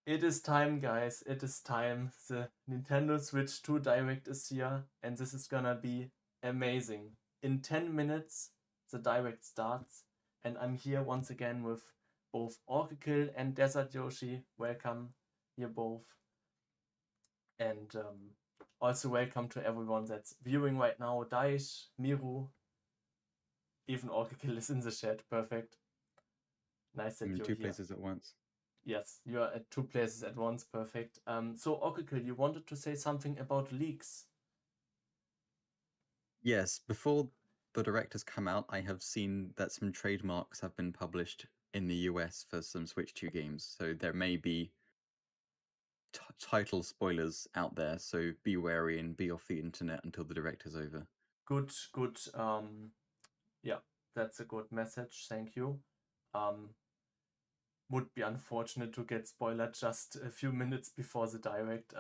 It is time, guys. It is time. The Nintendo Switch 2 Direct is here, and this is gonna be amazing. In 10 minutes, the Direct starts, and I'm here once again with both Oracle and Desert Yoshi. Welcome, you both. And also welcome to everyone that's viewing right now. Daish, Miru, even Oracle is in the chat. Perfect. Nice I'm that in you're two here. places at once. Yes, you are at two places at once. Perfect. So Oracle, you wanted to say something about leaks. Yes, before the direct has come out, I have seen that some trademarks have been published in the US for some Switch 2 games. So there may be title spoilers out there. So be wary and be off the internet until the direct is over. Good, good. Yeah, that's a good message. Thank you. Would be unfortunate to get spoiled just a few minutes before the direct.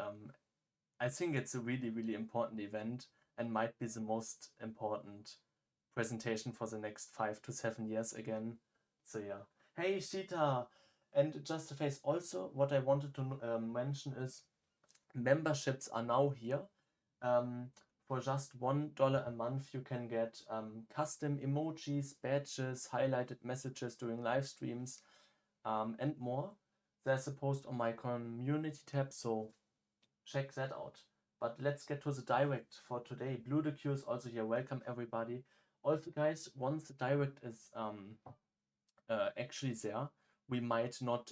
I think it's a really, really important event and might be the most important presentation for the next 5 to 7 years again. So yeah. Hey Shita, and just to face also what I wanted to mention is memberships are now here. For just $1 a month, you can get custom emojis, badges, highlighted messages during live streams, and more. They're supposed on my community tab, so check that out. But let's get to the direct for today. BOTW is also here. Welcome everybody. Also, guys, once the direct is actually there, we might not,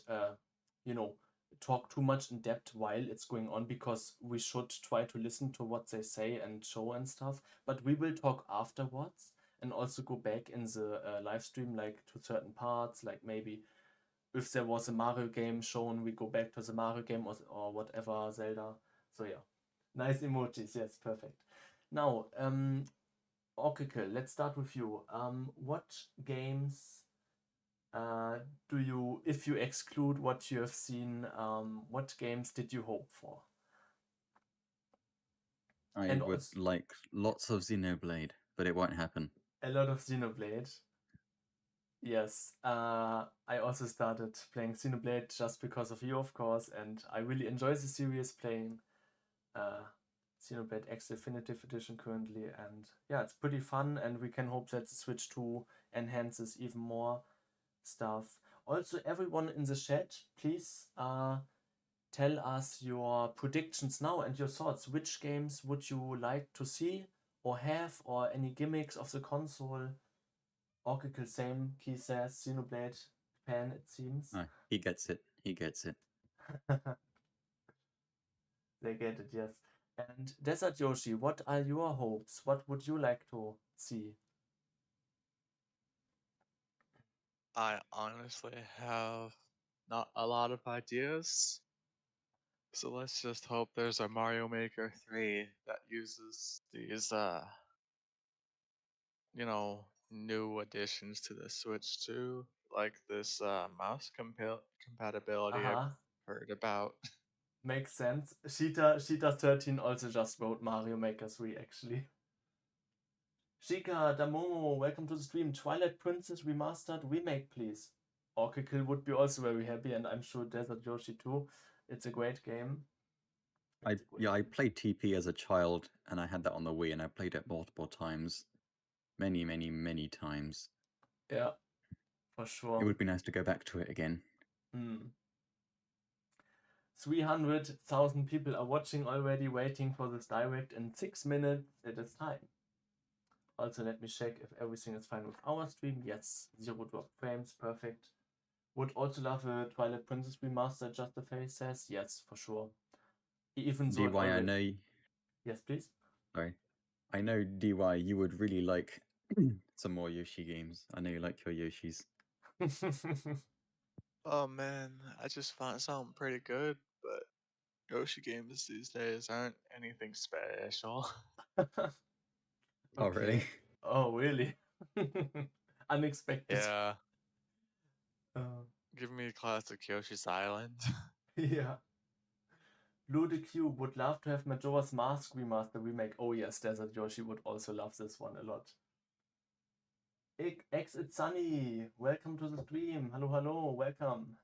you know, talk too much in depth while it's going on because we should try to listen to what they say and show and stuff. But we will talk afterwards and also go back in the live stream, like to certain parts, like maybe if there was a Mario game shown, we go back to the Mario game or whatever, Zelda. So yeah, nice emojis. Yes, perfect. Now, Oracle, let's start with you. What games do you, if you exclude what you have seen, what games did you hope for? I And would also like lots of Xenoblade, but it won't happen. a lot of Xenoblade. Yes, I also started playing Xenoblade just because of you, of course, and I really enjoy the series playing uh, Xenoblade X Definitive Edition currently, and yeah, it's pretty fun, and we can hope that the Switch 2 enhances even more stuff. Also, everyone in the chat, please tell us your predictions now and your thoughts. Which games would you like to see or have, or any gimmicks of the console? Oracle, same. Key says Xenoblade fan, it seems. He gets it. He gets it. They get it, yes. And Desert Yoshi, what are your hopes? What would you like to see? I honestly have not a lot of ideas. So let's just hope there's a Mario Maker 3 that uses these new additions to the Switch 2, like this mouse compatibility I've Uh-huh. heard about. Makes sense. Sheeta13 also just wrote Mario Maker 3 actually. Shika, Damomo, welcome to the stream. Twilight Princess Remastered Remake, please. Oracle would be also very happy, and I'm sure Desert Yoshi too. It's a great game. I played TP as a child, and I had that on the Wii, and I played it multiple times, many, many, many times. Yeah, for sure. It would be nice to go back to it again. 300,000 people are watching already, waiting for this direct. In 6 minutes, it is time. Also, let me check if everything is fine with our stream. Yes, 0 drop frames, perfect. Would also love a Twilight Princess remaster, Just the Face says. Yes, for sure. Even though it DY, I already... know. Yes, please. Sorry, I know DY. You would really like some more Yoshi games. I know you like your Yoshis. Oh man, I just found something pretty good, but Yoshi games these days aren't anything special. Oh, really? Oh, really? Unexpected. Yeah, Uh, give me classic Yoshi's Island. yeah. Blue the Cube would love to have Majora's Mask remaster remake. Oh yes, Desert Yoshi would also love this one a lot. X it's Sunny. Welcome to the stream. Hello, hello, welcome.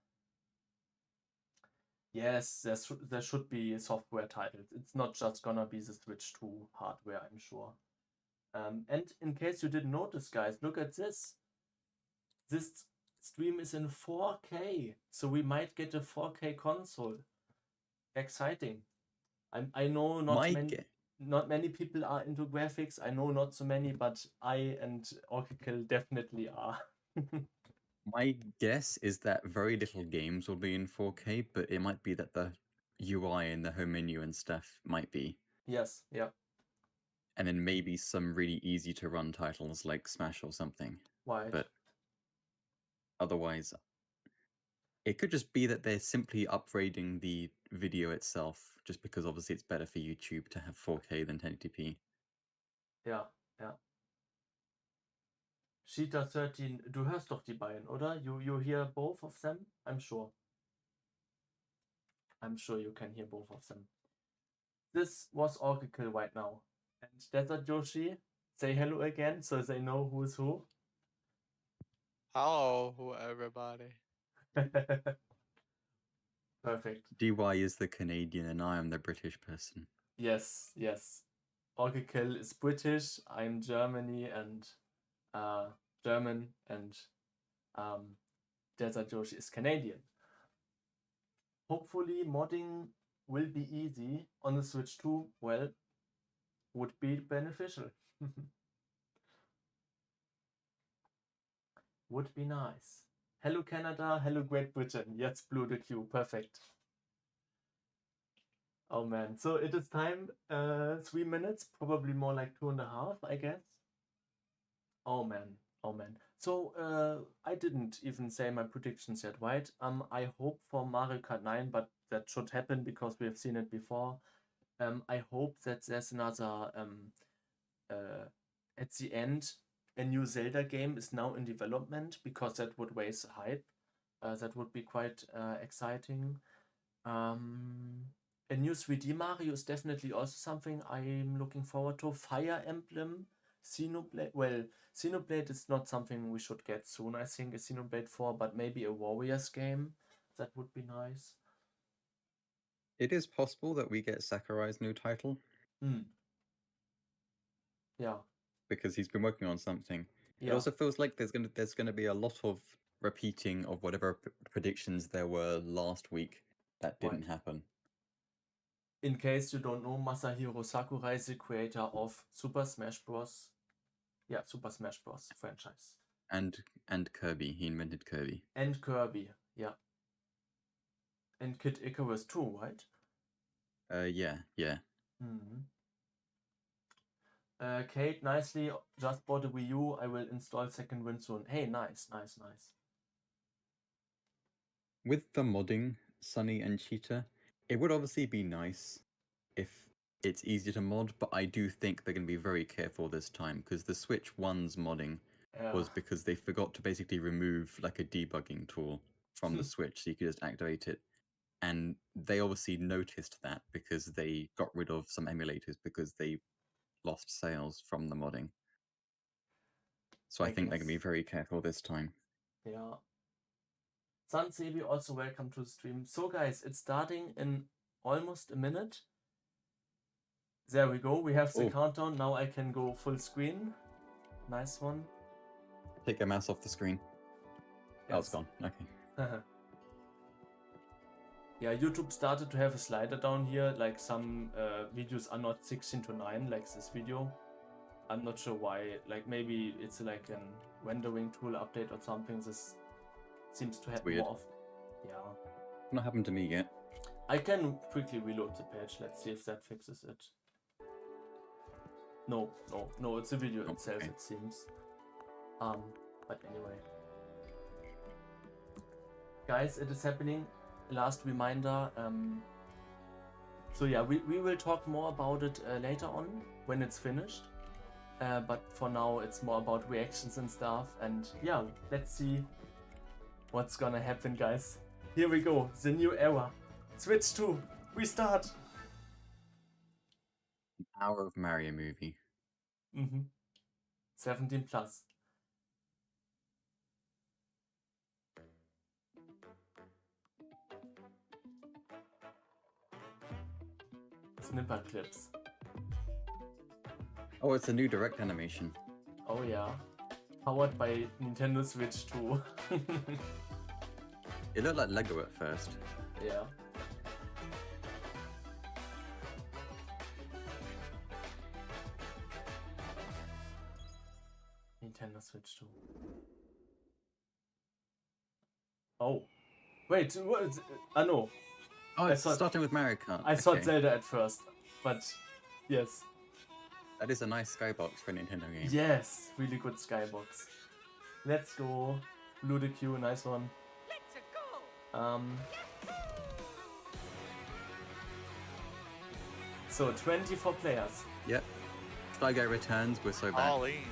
Yes, there should be software titles. It's not just gonna be the Switch 2 hardware, I'm sure. And in case you didn't notice, guys, look at this. This stream is in 4K, so we might get a 4K console. Exciting. I know My not many people are into graphics. I know not so many, but I and Oracle definitely are. My guess is that very little games will be in 4K, but it might be that the UI and the home menu and stuff might be. Yes, yeah. And then maybe some really easy to run titles like Smash or something. Right. But otherwise, it could just be that they're simply upgrading the video itself, just because obviously it's better for YouTube to have 4K than 1080p. Ja, ja. Cheetah 13, du hörst doch die beiden, oder? You hear both of them? I'm sure. I'm sure you can hear both of them. This was Oracle right now. And Desert Yoshi, say hello again so they know who's who. Hello, everybody. Perfect. DY is the Canadian and I am the British person. Yes, yes. Oracle is British, I'm Germany and German, and Desert Yoshi is Canadian. Hopefully modding will be easy on the Switch 2. Well, would be beneficial. Would be nice. Hello Canada, hello Great Britain. Yes, blew the queue. Perfect. Oh man, so it is time, 3 minutes, probably more like 2.5, I guess. Oh man, oh man. So I didn't even say my predictions yet, right? I hope for Mario Kart 9, but that should happen because we have seen it before. I hope that there's another at the end, a new Zelda game is now in development because that would raise the hype. That would be quite exciting. A new 3D Mario is definitely also something I'm looking forward to. Fire Emblem, Xenoblade. Well, Xenoblade is not something we should get soon, I think, a Xenoblade 4, but maybe a Warriors game. That would be nice. It is possible that we get Sakurai's new title. Yeah. Because he's been working on something. Yeah. It also feels like there's gonna be a lot of repeating of whatever predictions there were last week that didn't happen. In case you don't know, Masahiro Sakurai is the creator of Super Smash Bros. Yeah, Super Smash Bros. Franchise. And Kirby. He invented Kirby. And Kirby, yeah. And Kid Icarus too, right? Yeah. Kate, nicely, just bought a Wii U. I will install second win soon. Hey, nice. With the modding, Sunny and Cheetah, it would obviously be nice if it's easier to mod, but I do think they're going to be very careful this time, because the Switch 1's modding was because they forgot to basically remove like a debugging tool from the Switch so you could just activate it. And they obviously noticed that because they got rid of some emulators because they lost sales from the modding. So I think they're going to be very careful this time. Yeah. Sansebi, also welcome to the stream. So guys, it's starting in almost a minute. There we go. We have the countdown. Now I can go full screen. Nice one. Take your mouse off the screen. Yes. Oh, it's gone. Okay. Yeah, YouTube started to have a slider down here. Like some videos are not 16:9, like this video. I'm not sure why. Like maybe it's like a rendering tool update or something. This seems to happen more often. Yeah. Not happened to me yet. I can quickly reload the page. Let's see if that fixes it. No, it's the video itself, it seems. But anyway. Guys, it is happening. Last reminder. So yeah, we will talk more about it later on when it's finished. But for now, it's more about reactions and stuff. And yeah, let's see what's gonna happen, guys. Here we go, the new era. Switch 2, we start. An hour of Mario movie. 17 plus. Snipper clips. Oh, it's a new direct animation. Oh yeah. Powered by Nintendo Switch 2. It looked like Lego at first. Yeah. Nintendo Switch 2. Oh. Wait, what? No. Oh, I it's thought- starting with Mario Kart. I thought Okay. Zelda at first, but yes. That is a nice skybox for a Nintendo game. Yes, really good skybox. Let's go. Blue the Q, nice one. So 24 players. Yep. Shy Guy returns, we're so bad. Pauline.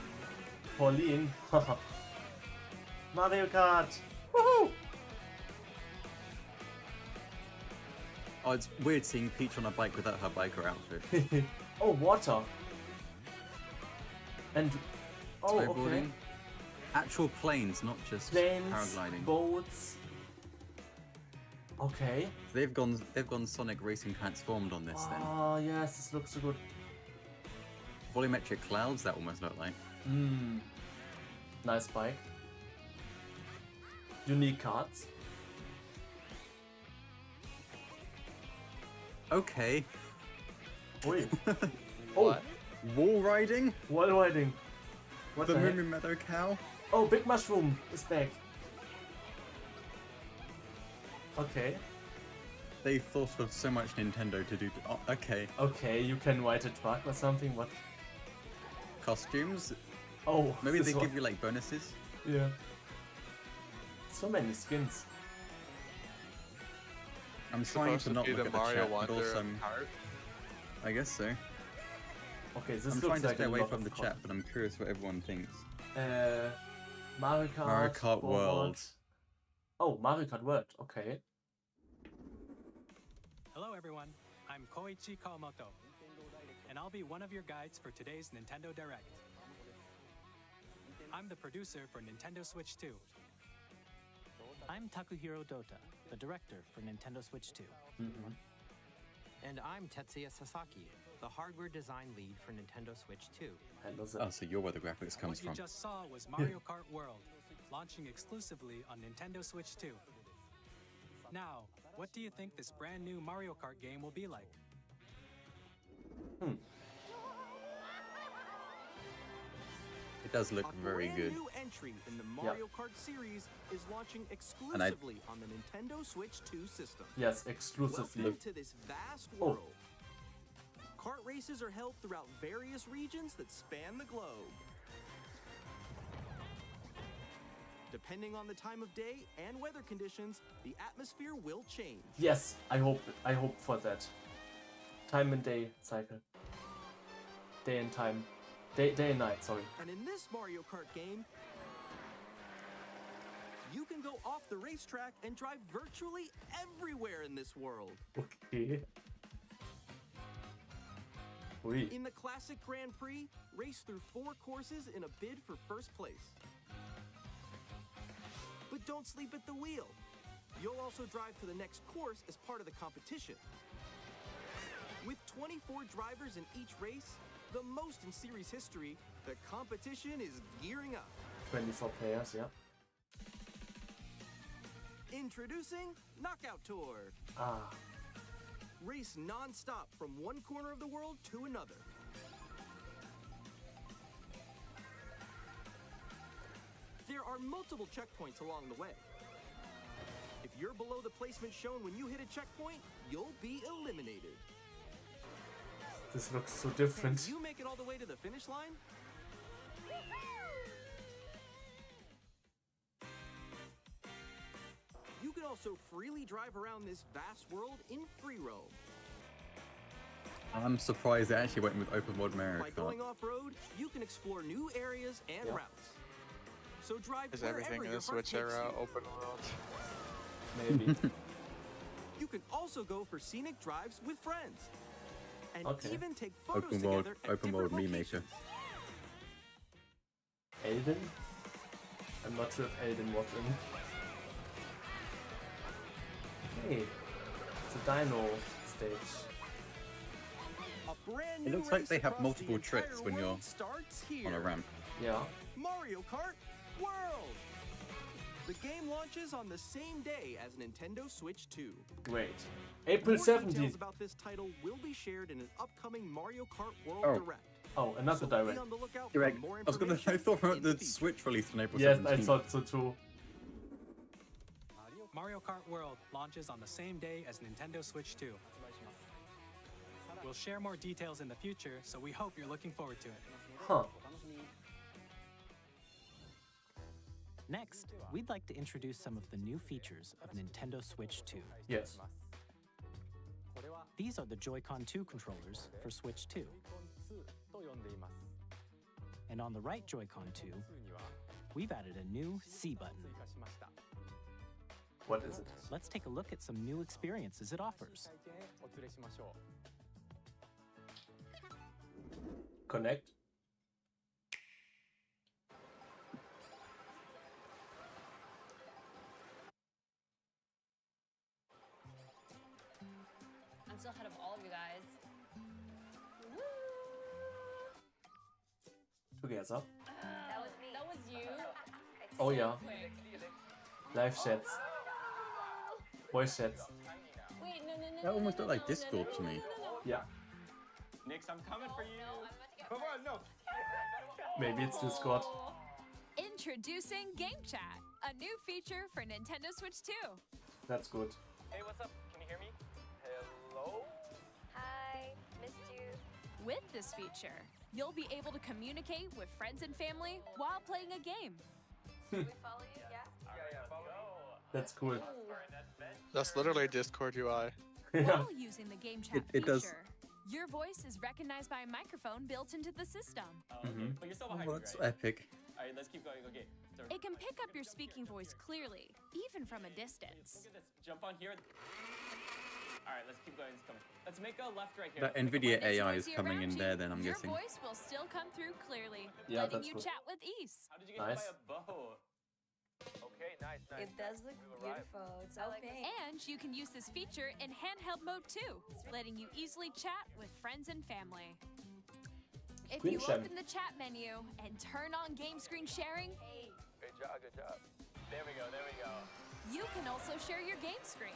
Pauline. Mario Kart. Woohoo! Oh, it's weird seeing Peach on a bike without her biker outfit. Oh, water. And oh, okay. Snowboarding. Actual planes, not just Planes, paragliding. boats. Okay. They've gone Sonic Racing transformed on this then. Oh yes, this looks so good. Volumetric clouds, that almost looked like. Hmm. Nice bike. Unique cards. Okay. Oi. Oh, What? Wall riding? wall riding. What The the heck? Moo Moo Meadow Cow? Oh, Big Mushroom is back. Okay. They thought of so much Nintendo to do. Oh, okay. Okay, you can ride a truck or something. What? Costumes? Oh, Maybe this they one. give you like bonuses? Yeah. So many skins. I'm trying to not be look the at the Mario chat, but Wonder also of Kart. I guess so. Okay, this I'm looks trying to like stay a away lot from of the chat, but I'm curious what everyone thinks. Mario Kart. Mario Kart World. Oh, Mario Kart World. Okay. Hello everyone, I'm Koichi Kawamoto, and I'll be one of your guides for today's Nintendo Direct. I'm the producer for Nintendo Switch 2. I'm Takuhiro Dota, the director for Nintendo Switch 2. Mm-hmm. And I'm Tetsuya Sasaki, the hardware design lead for Nintendo Switch 2. Oh, so you're where the graphics comes What you from. just saw was Mario Kart World, launching exclusively on Nintendo Switch 2. Now, what do you think this brand new Mario Kart game will be like? It does look very good. A brand new entry in the Mario Kart series is launching exclusively on the Nintendo Switch 2 system. Yes, exclusively. Welcome to this vast world. Kart races are held throughout various regions that span the globe. Depending on the time of day and weather conditions, the atmosphere will change. Yes, I hope for that. Time and day cycle. Day and time. Day and night, sorry. And in this Mario Kart game, you can go off the racetrack and drive virtually everywhere in this world. Okay. Oui. In the classic Grand Prix, race through 4 courses in a bid for first place. But don't sleep at the wheel. You'll also drive to the next course as part of the competition. With 24 drivers in each race, the most in series history, the competition is gearing up. 24 players, yeah. Introducing Knockout Tour. Ah. Race non-stop from one corner of the world to another. There are multiple checkpoints along the way. If you're below the placement shown when you hit a checkpoint, you'll be eliminated. This looks so Can different. you make it all the way to the finish line? You can also freely drive around this vast world in free roam. I'm surprised they actually went with open world Mario By Kart. going off-road, you can explore new areas and Yeah. routes. So drive Is wherever everything in your the heart Switch takes era you. open world? Maybe. You can also go for scenic drives with friends. And Okay. even take photos Open world, together at open world different me maker. locations. Elden? I'm not sure if Elden was in. Hey, it's a dino stage. A brand It new looks like race they have across multiple the entire tricks when world you're starts here. on a ramp. Yeah. Mario Kart World. The game launches on the same day as Nintendo Switch 2. Great. April More 17th. details about this title will be shared in an upcoming Mario Kart World Oh. Direct. Oh, another So direct. be on the lookout for Direct. more I was gonna. I information thought in the future. Switch released on April Yes, 17th. I thought so too. Mario Kart World launches on the same day as Nintendo Switch 2. We'll share more details in the future, so we hope you're looking forward to it. Huh. Next, we'd like to introduce some of the new features of Nintendo Switch 2. Yes. These are the Joy-Con 2 controllers for Switch 2. And on the right Joy-Con 2, we've added a new C button. What is it? Let's take a look at some new experiences it offers. Connect. I'm still ahead of all of you guys. Together. That was you. Oh yeah. Quick. Live chats. Voice chats. Wait, no. That almost looked like Discord to me. Yeah. Nix, I'm coming for you. No, I'm about to get Come on, no. Maybe it's Discord. Introducing Game Chat, a new feature for Nintendo Switch 2. That's good. Hey, what's up? Can you hear me? Hello? Hi, missed you. With this feature, you'll be able to communicate with friends and family while playing a game. We follow you, yeah? Yeah, follow me. That's cool. That's literally Discord UI. Yeah. While using the Game Chat It does. feature, your voice is recognized by a microphone built into the system. Mhm. But you're still Oh, behind me, that's right? epic. Alright, let's keep going. Okay. So, It can pick up your speaking voice clearly, even from a distance. look at this. Jump on here. Alright, let's keep going. Let's make a left right here. That Let's make a NVIDIA When it's AI is noisy coming in around there you, then, I'm your guessing. voice will still come through clearly, Yeah, letting that's you good. chat with ease. How did you get Nice. hit by a bow? Okay, nice. It does look beautiful. It's so pink. And you can use this feature in handheld mode too, letting you easily chat with friends and family. If Screen you sharing. open the chat menu and turn on game screen sharing, Good job, good job. There we go, there we go. you can also share your game screen.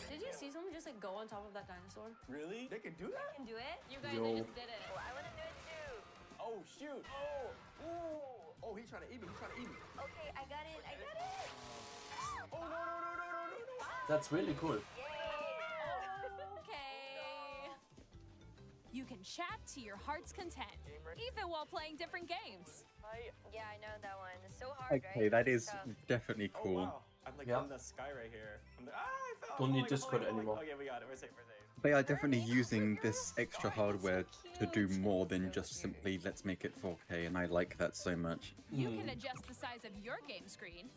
Did you see someone just like go on top of that dinosaur? Really? They can do that? Can do it? You guys, Yo. I just did it. Oh, I want to do it too. Oh, shoot. Oh, ooh. Oh, he's trying to eat me. He's trying to eat me. Okay, I got it. I got it. Oh, no. That's really cool. Okay. You can chat to your heart's content, even while playing different games. Yeah, I know that one. It's so hard, Okay, right? that is Tough. definitely Oh, cool. wow. I'm like Yeah. in the sky right here. I'm like, I fell. Don't I'm need falling, Discord I'm falling. anymore. Okay, we got it. We're safe, we're safe. They are definitely using this extra hardware to do more than just simply let's make it 4K, and I like that so much. You can adjust the size of your game screen,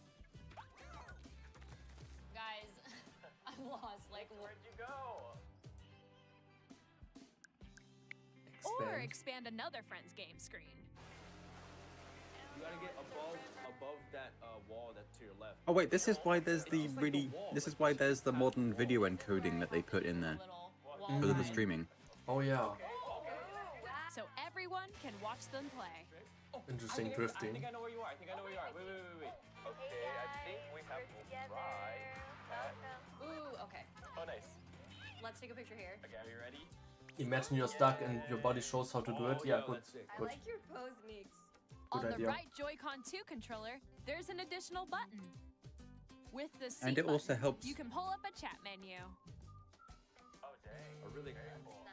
Guys, I'm lost. Like, Where'd you go? or Expand. expand another friend's game screen. You gotta get above that wall that's to your left. Oh wait, this is why there's the just like really, the wall, this but is why it's there's the past modern the video wall. encoding that they put in there little because of the Mm. streaming. Oh yeah. So everyone can watch them play. Interesting I drifting. think I know where you are. I think I know where you are. Wait. Okay, I think we have to try that. Ooh, okay. Oh, nice. Let's take a picture here. Okay, are you ready? Imagine you're stuck and your body shows how to do it. Yeah, good. that's sick. Good. your pose, Nix. On Good the idea. right Joy-Con 2 controller, there's an additional button. With the C And it also button, helps. you can pull up a chat menu. Oh, dang. Oh, really?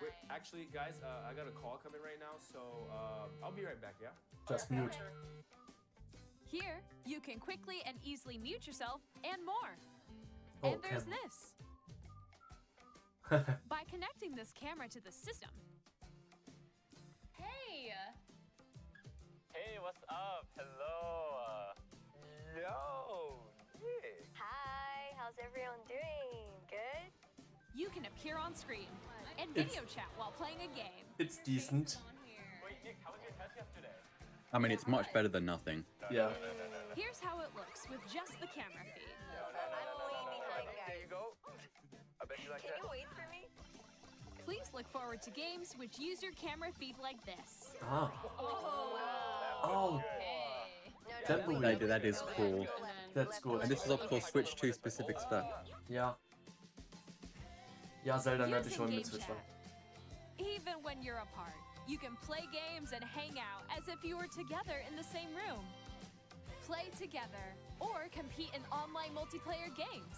Wait, actually, guys, I got a call coming right now, so I'll be right back, yeah? Just mute. Here, you can quickly and easily mute yourself and more. Oh, And there's camera. this. By connecting this camera to the system, Hey! Hey, what's up? Hello. Yo. Nick. Hi, how's everyone doing? Good? you can appear on screen and It's- video chat while playing a game. It's decent. On here. Wait, Nick, how was your test yesterday? I mean, it's much better than nothing. Yeah. Here's how it looks with just the camera feed. I'm way behind, There you guys. go. I bet you like Can that. you wait for me? Please look forward to games which use your camera feed like this. Ah. Oh. Jamboree. That is cool. That's good. And this is of course Switch 2 specific stuff. Ja. Ja, Zelda Here's nördlich some holen game mit Switch chat. Even when you're apart, you can play games and hang out as if you were together in the same room. Play together or compete in online multiplayer games.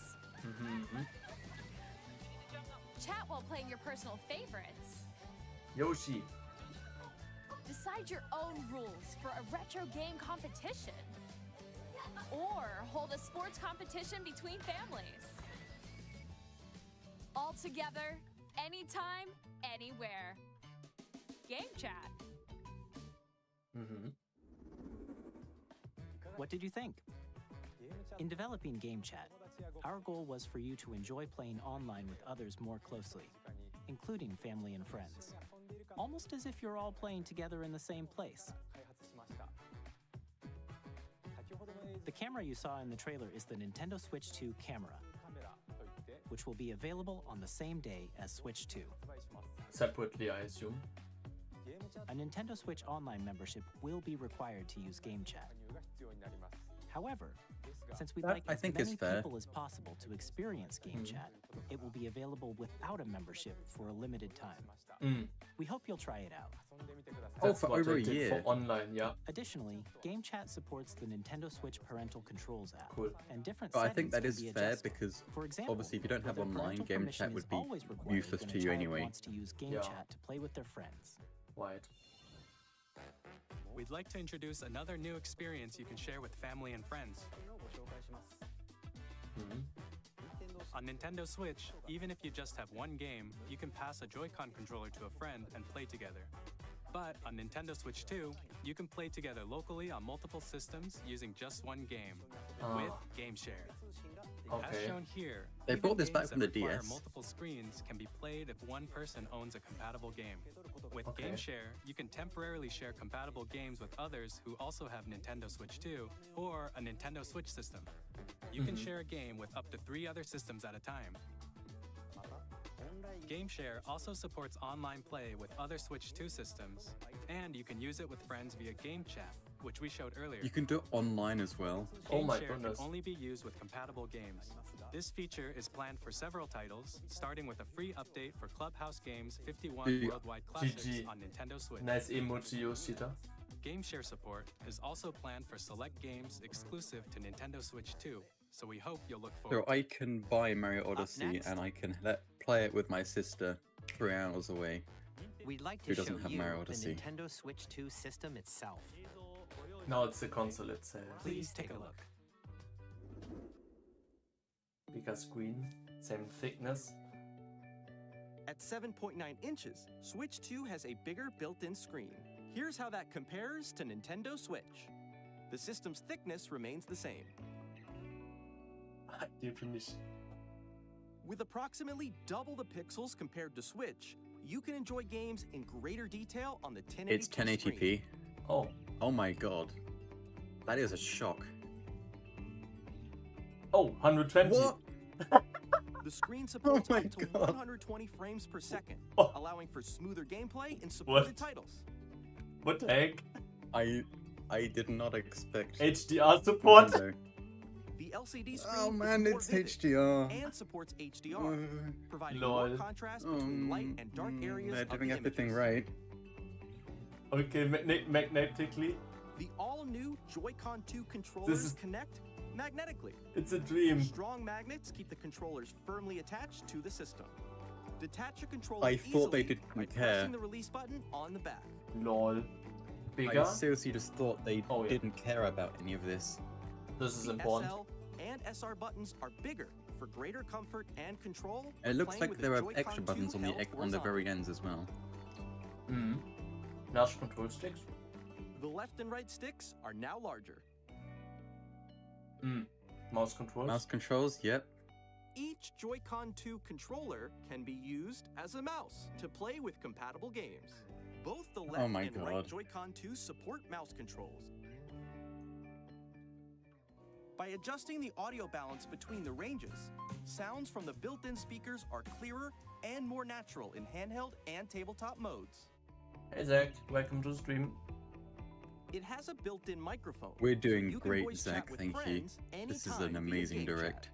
Chat while playing your personal favorites. Yoshi. Decide your own rules for a retro game competition. Or hold a sports competition between families. All together, anytime, anywhere. Game chat. What did you think? In developing Game Chat, our goal was for you to enjoy playing online with others more closely, including family and friends, almost as if you're all playing together in the same place. The camera you saw in the trailer is the Nintendo Switch 2 camera, which will be available on the same day as Switch 2. Separately, I assume. A Nintendo Switch Online membership will be required to use Game Chat. However, since we'd like I as think many is fair. people as possible to experience Game Chat, it will be available without a membership for a limited time. We hope you'll try it out. That's for what over I a did year. for online, yeah. Additionally, Game Chat supports the Nintendo Switch Parental Controls app, Cool. and different But I settings think that can is be fair adjusted. because For example, obviously if you don't have whether online, parental Game permission Chat is would be always required useless when a to you child anyway. wants to use Game Yeah. Chat to play with their friends. Right. We'd like to introduce another new experience you can share with family and friends. On Nintendo Switch, even if you just have one game, you can pass a Joy-Con controller to a friend and play together. But on Nintendo Switch 2, you can play together locally on multiple systems using just one game, with Game Share. As Okay. shown here, They even brought this back games from that the require DS. multiple screens can be played if one person owns a compatible game. With Okay. Game Share, you can temporarily share compatible games with others who also have Nintendo Switch 2 or a Nintendo Switch system. You can share a game with up to 3 other systems at a time. Game Share also supports online play with other Switch 2 systems, and you can use it with friends via Game Chat, which we showed earlier. You can do it online as well. Oh Game my Share goodness. can only be used with compatible games. This feature is planned for several titles, starting with a free update for Clubhouse Games 51 GG. Worldwide Classics GG. on Nintendo Switch. Nice emoji, Yoshida. Game Share support is also planned for select games exclusive to Nintendo Switch 2, so we hope you'll look forward So I can buy Mario Odyssey next. and I can play it with my sister 3 hours away. We'd like Who to show doesn't have you Mario the Odyssey? Nintendo Switch 2 system itself. No, it's the console itself. Please take a look. Bigger screen, same thickness. At 7.9 inches, Switch 2 has a bigger built-in screen. Here's how that compares to Nintendo Switch. The system's thickness remains the same. Definition. With approximately double the pixels compared to Switch, you can enjoy games in greater detail on the 1080p It's 1080p. screen. Oh, Oh my god. That is a shock. oh, 120. What? The screen supports my up to God. 120 frames per second, Oh. allowing for smoother gameplay in supported titles. What the heck? I did not expect HDR support? Nintendo. The LCD screen Oh man, is more it's vivid HDR. and supports HDR, providing Lol. more contrast between light and dark areas They're of doing the everything images. right. Okay, magnetically. The all-new Joy-Con 2 controllers is- connect magnetically. It's a dream. Strong magnets keep the controllers firmly attached to the system. Detach a controller I thought they easily didn't by care. pressing the release button on the back. Lol. I Bigger? seriously just thought they Oh, yeah. didn't care about any of this. This is The important. SL and SR buttons are bigger for greater comfort and control. It when looks playing like with there a are Joy-Con extra 2 buttons on the held on the very horizontally. ends as well. Large control sticks. The left and right sticks are now larger. Mouse controls. Mouse controls, yep. Each Joy-Con 2 controller can be used as a mouse to play with compatible games. Both the left my and right God. Joy-Con 2 support mouse controls. By adjusting the audio balance between the ranges, sounds from the built-in speakers are clearer and more natural in handheld and tabletop modes. Hey Zach, welcome to the stream. It has a built-in microphone. We're doing you can great, voice chat Zach. with Thank you. friends This is anytime an via amazing game direct.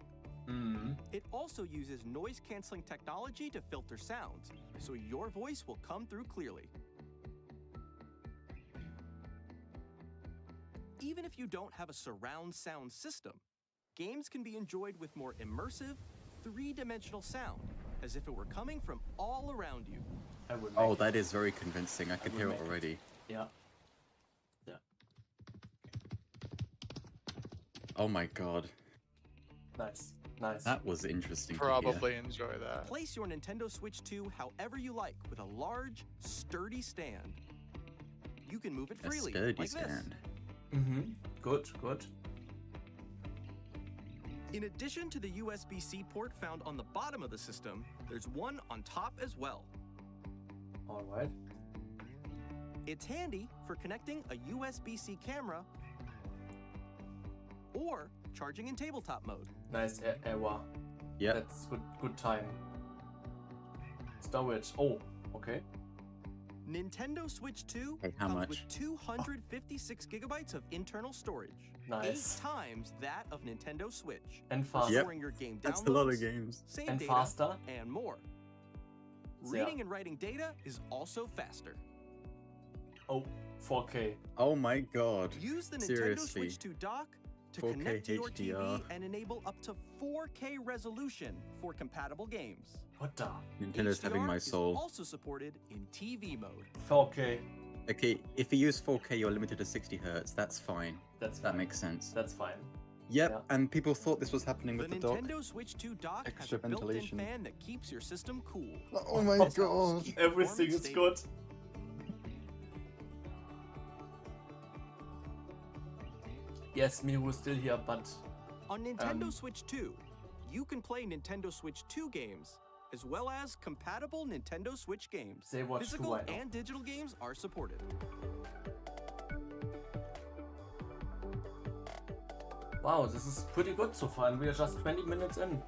chat. It also uses noise-canceling technology to filter sounds, so your voice will come through clearly. Even if you don't have a surround sound system, games can be enjoyed with more immersive, three-dimensional sound, as if it were coming from all around you. Oh, that is very convincing. I can hear it already. Yeah. Oh my god. Nice. Nice. That was interesting. Probably enjoy that. Place your Nintendo Switch 2 however you like with a large, sturdy stand. You can move it A freely, sturdy like this. stand. Good, good. In addition to the USB-C port found on the bottom of the system, there's one on top as well. All right. It's handy for connecting a USB-C camera or charging in tabletop mode. Nice, Ewa. Yeah. That's good time. Storage. Oh, okay. Nintendo Switch 2 Hey, how comes much? with 256 gigabytes of internal storage. Nice. 8 times that of Nintendo Switch. And faster. Yep. Storing your game downloads, That's a lot of games. save And data, faster. and more. Yeah. Reading and writing data is also faster. Oh, 4K. Oh my god. Use the Nintendo Seriously. Switch 2 dock to 4K connect to your TV HDR. and enable up to 4K resolution for compatible games. What the? Nintendo's having my HDR is soul. also supported in TV mode. 4K. Okay, if you use 4K, you're limited to 60 Hz. That's fine. That's That fine. makes sense. That's fine. Yep, Yeah. and people thought this was happening The with the dock. Nintendo Switch 2 dock has Extra a built-in ventilation. fan that keeps your system cool. Oh my This helps god. keep Everything performance is stable. good. Yes, Miru is still here, but On Nintendo Switch 2, you can play Nintendo Switch 2 games, as well as compatible Nintendo Switch games. They watch too, Physical I know. and digital games are supported. wow, this is pretty good so far, and we are just 20 minutes in.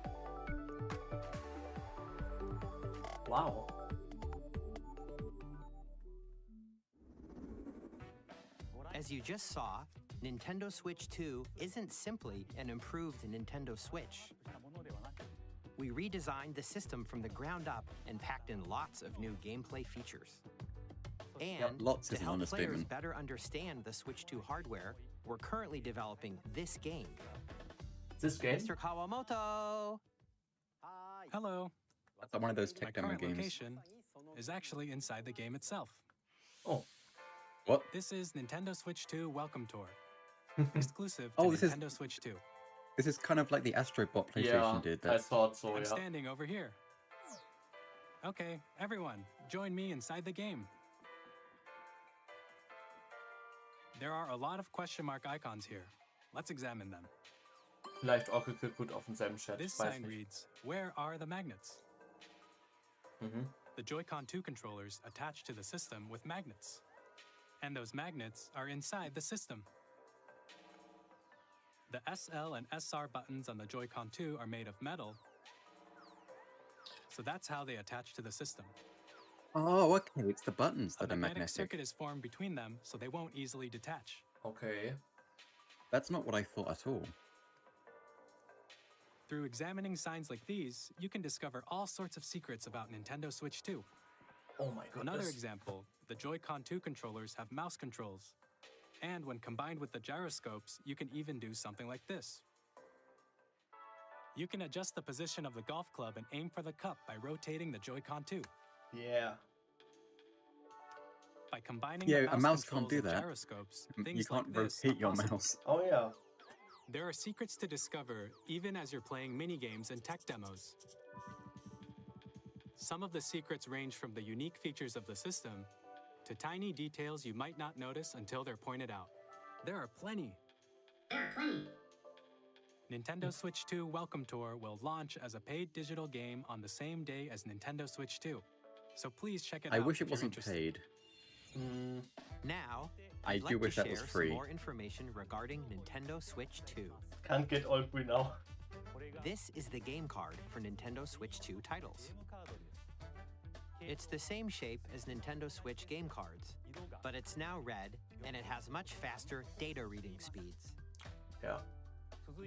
Wow. As you just saw, Nintendo Switch 2 isn't simply an improved Nintendo Switch. We redesigned the system from the ground up and packed in lots of new gameplay features. And lots to is an help players understatement. better understand the Switch 2 hardware, we're currently developing this game. This game? Mr. Kawamoto! Hello. That's one of those My tech demo current games. location is actually inside the game itself. Oh. What? This is Nintendo Switch 2 Welcome Tour, exclusive to Oh, this is- Nintendo Switch 2. This is kind of like the Astrobot PlayStation Yeah, did. I That's thought so, I'm yeah. standing over here. Okay, everyone, join me inside the game. There are a lot of question mark icons here. Let's examine them. Vielleicht Oracle gut auf demselben Chat. This Ich weiß sign nicht. reads, where are the magnets? The Joy-Con 2 controllers attach to the system with magnets. And those magnets are inside the system. The SL and SR buttons on the Joy-Con 2 are made of metal, so that's how they attach to the system. Oh, okay. It's the buttons A that are magnetic magnetic. circuit is formed between them, so they won't easily detach. Okay. That's not what I thought at all. Through examining signs like these, you can discover all sorts of secrets about Nintendo Switch 2. Oh my goodness. Another example, the Joy-Con 2 controllers have mouse controls. And when combined with the gyroscopes, you can even do something like this. You can adjust the position of the golf club and aim for the cup by rotating the Joy-Con 2. Yeah. By combining Yeah, the a mouse can't controls do and that. gyroscopes, You things can't like this rotate are your possible. mouse. Oh yeah. There are secrets to discover even as you're playing mini-games and tech demos. Some of the secrets range from the unique features of the system to tiny details you might not notice until they're pointed out. There are plenty. Nintendo Switch 2 Welcome Tour will launch as a paid digital game on the same day as Nintendo Switch 2. So please check it out. I wish it if you're wasn't interested. paid. Now, I I'd do like wish to that was share free. some more information regarding Nintendo Switch 2. Can't get all free now. This is the game card for Nintendo Switch 2 titles. It's the same shape as Nintendo Switch game cards, but it's now red and it has much faster data reading speeds. Yeah.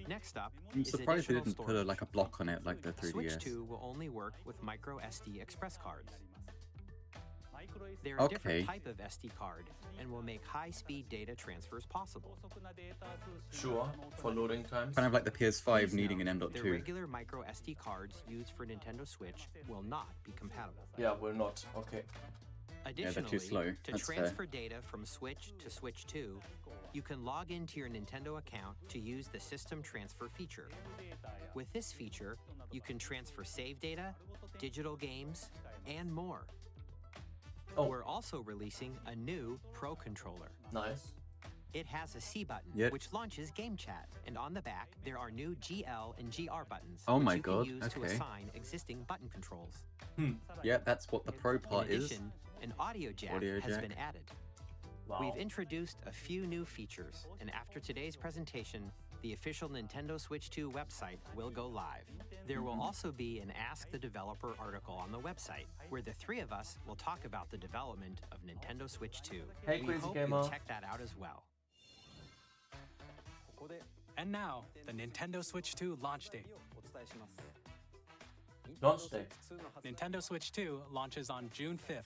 Next up I'm is surprised they additional didn't put storage. like a block on it like the 3DS. Switch 2 will only work with micro SD express cards. They're a different type of SD card and will make high-speed data transfers possible. Sure, for loading times. Kind of like the PS5 needing an The M.2. regular micro SD cards used for Nintendo Switch will not be compatible. Yeah, will not. Okay. Additionally, they're too slow. to That's fair. transfer data from Switch to Switch 2, you can log into your Nintendo account to use the System Transfer feature. With this feature, you can transfer save data, digital games, and more. Oh. We're also releasing a new Pro Controller. Nice. It has a C button, Yep. which launches Game Chat, and on the back there are new GL and GR buttons, Oh which my you God, can use to okay. assign existing button controls. Yeah, that's what the Pro part In is. addition, an audio jack Audio has jack. been added. Wow. We've introduced a few new features, and after today's presentation, the official Nintendo Switch 2 website will go live. There will also be an Ask the Developer article on the website, where the three of us will talk about the development of Nintendo Switch 2. Hey, we Crazy hope Gamer. you'll check that out as well. And now, the Nintendo Switch 2 launch date. Launch date. Nintendo Switch 2 launches on June 5th.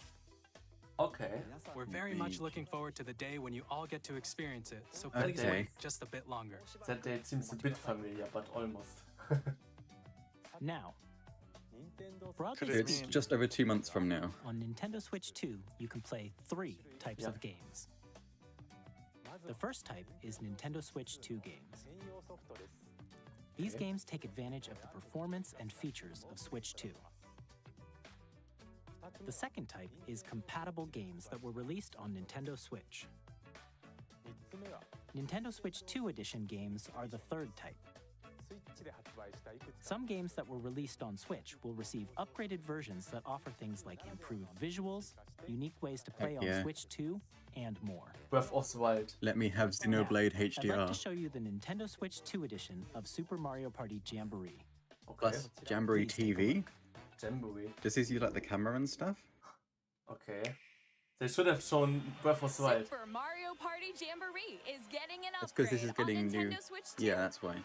Okay. We're very much looking forward to the day when you all get to experience it, so That please day. wait just a bit longer. That date seems a bit familiar, but almost. Now, broadly Could it It's speaking, just over 2 months from now. on Nintendo Switch 2, you can play 3 types Yeah. of games. The first type is Nintendo Switch 2 games. These Okay. games take advantage of the performance and features of Switch 2. The second type is compatible games that were released on Nintendo Switch. Nintendo Switch 2 Edition games are the third type. Some games that were released on Switch will receive upgraded versions that offer things like improved visuals, unique ways to play Heck on yeah. Switch 2, and more. Breath of the Wild. Let me have Now, Xenoblade I'd like HDR to show you the Nintendo Switch 2 edition of Super Mario Party Jamboree. Okay. plus Jamboree Please take a TV. look. Jamboree. Does this use like the camera and stuff? Okay. They should have shown Breath of the Wild. Super Mario Party Jamboree is getting an That's upgrade because this is getting on new. Nintendo Switch 2. Yeah, that's why.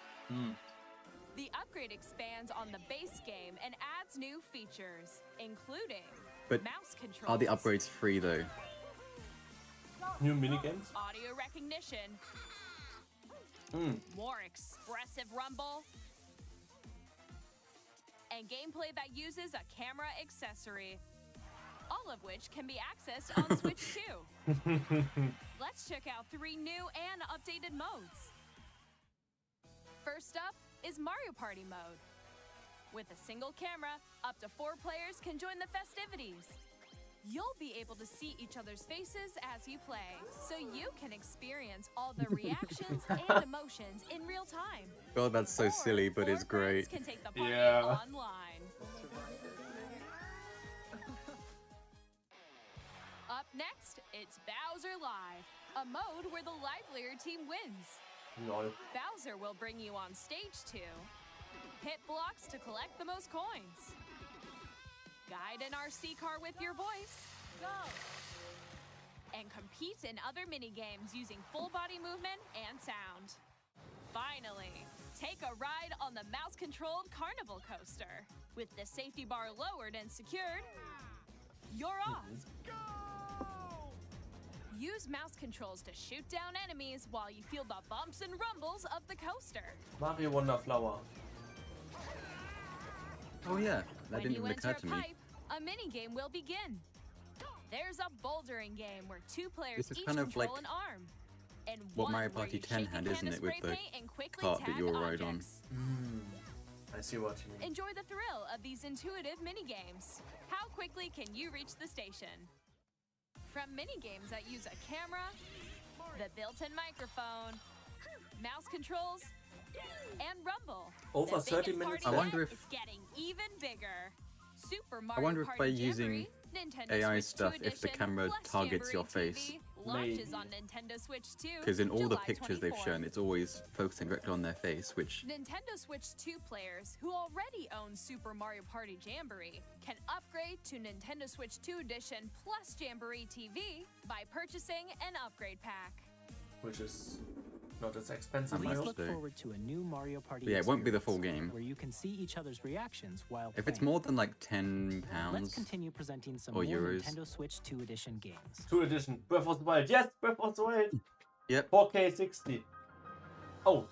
The upgrade expands on the base game and adds new features, including But mouse controls, are the upgrades free though? New minigames? audio recognition, more expressive rumble, and gameplay that uses a camera accessory, all of which can be accessed on Switch 2. Let's check out 3 new and updated modes. First up is Mario Party mode. With a single camera, up to 4 players can join the festivities. You'll be able to see each other's faces as you play, so you can experience all the reactions and emotions in real time. God, that's so Or silly, but 4 it's great. friends can take the party Yeah. online. Up next, it's Bowser Live, a mode where the livelier team wins. Lol. Bowser will bring you on stage to hit blocks to collect the most coins, guide an RC car with your voice, go, and compete in other mini-games using full body movement and sound. Finally, take a ride on the mouse-controlled carnival coaster. With the safety bar lowered and secured, you're off. Use mouse controls to shoot down enemies while you feel the bumps and rumbles of the coaster. Mario Wonder Flower. Oh yeah, that When didn't you even enter occur a to me. pipe, a mini-game will begin. There's a bouldering game where 2 players This is each kind of control like an arm. And what one Mario where Party you 10 shake a had, can isn't of it, with spray the paint and quickly cart that tag you were right on. objects. I see what you mean. Enjoy the thrill of these intuitive mini-games. How quickly can you reach the station? From mini-games that use a camera, the built-in microphone, mouse controls, and rumble. Over the 30 biggest minutes party I wonder yet if- is getting even bigger. Super I Mario wonder if Party by Jamboree using Nintendo AI Switch stuff 2 if the Edition camera plus targets your Jamboree face. TV launches Maybe. on Nintendo Switch 2. Because in all the July pictures they've 24th. shown, it's always focusing directly on their face, which Nintendo Switch 2 players who already own Super Mario Party Jamboree can upgrade to Nintendo Switch 2 Edition plus Jamboree TV by purchasing an upgrade pack. Which is not as expensive. How I much hope. Look do? forward to a new Mario Party. Yeah, it won't be the full experience game. where you can see each other's reactions while if it's playing. more than like £10 Let's continue presenting some or more euros. Nintendo Switch 2 Edition games. 2 Edition. Breath of the Wild. Yes, Breath of the Wild. Yep. 4K 60. Oh.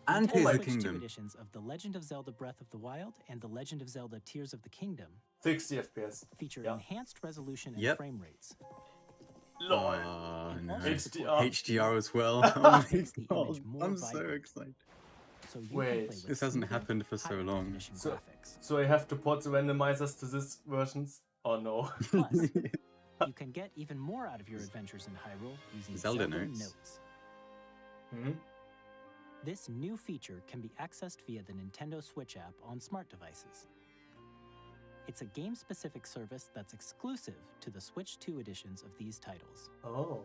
And Nintendo Tears of the Switch 2 Kingdom. editions of The Legend of Zelda Breath of the Wild and The Legend of Zelda Tears of the Kingdom 60 FPS. feature Yeah. enhanced resolution and Yep. frame rates. LOL. No. HDR. HDR as well. Oh my Makes the god, image more I'm so vibrant. excited. So you Wait. can play with This hasn't smoother, happened for so higher long. definition So- graphics. So I have to port the randomizers to this versions? Oh no. Plus, you can get even more out of your adventures in Hyrule using Zelda Zelda notes. Notes. Hmm? This new feature can be accessed via the Nintendo Switch app on smart devices. It's a game-specific service that's exclusive to the Switch 2 editions of these titles. Oh.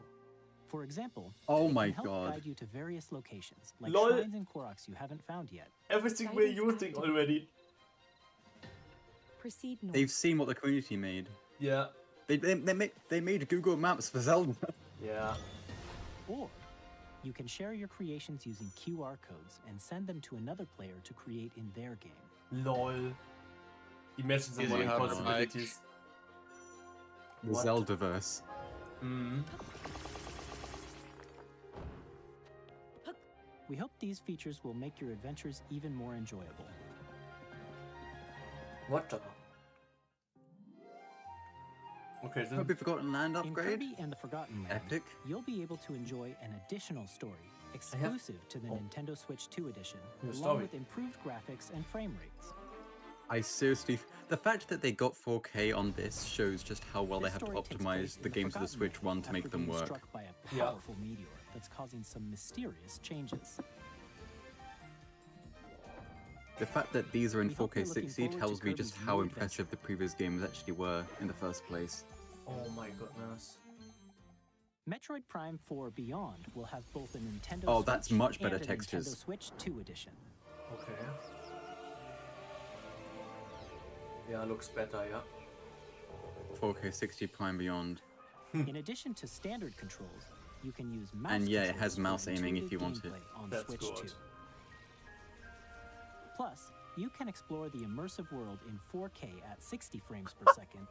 For example, Oh it my can help god. guide you to various locations, like Lol. shrines and Koroks you haven't found yet. Everything we're using already. Proceed north. They've seen what the community made. Yeah. They made Google Maps for Zelda. Yeah. Or you can share your creations using QR codes and send them to another player to create in their game. LOL. Imagine the Easy modding hover possibilities. The What? Zeldaverse. Hmm. We hope these features will make your adventures even more enjoyable. What the? Okay, so Hope you Forgotten Land In upgrade. Kirby and the Forgotten Land, Epic. you'll be able to enjoy an additional story exclusive to the Nintendo Switch 2 edition, New along story. with improved graphics and frame rates. I seriously, the fact that they got 4K on this shows just how well they This have to story takes place optimize in the games of the Forgotten Switch Land 1 to make after them being work. struck by a Yeah. powerful meteor that's causing some mysterious changes. The fact that these are in We hope 4K you're looking 60 forward to tells me just Kirby's how new impressive the previous games actually were in the first place. Oh my goodness. Metroid Prime 4 Beyond will have both a Nintendo Oh, Switch that's much better and a textures. Nintendo Switch 2 edition. Okay. Yeah, looks better, yeah. 4K 60 Prime Beyond. In addition to standard controls, you can use mouse And yeah, it controls has for mouse aiming if intuitive you want it. gameplay on That's Switch good. 2. Plus, you can explore the immersive world in 4K at 60 frames per second,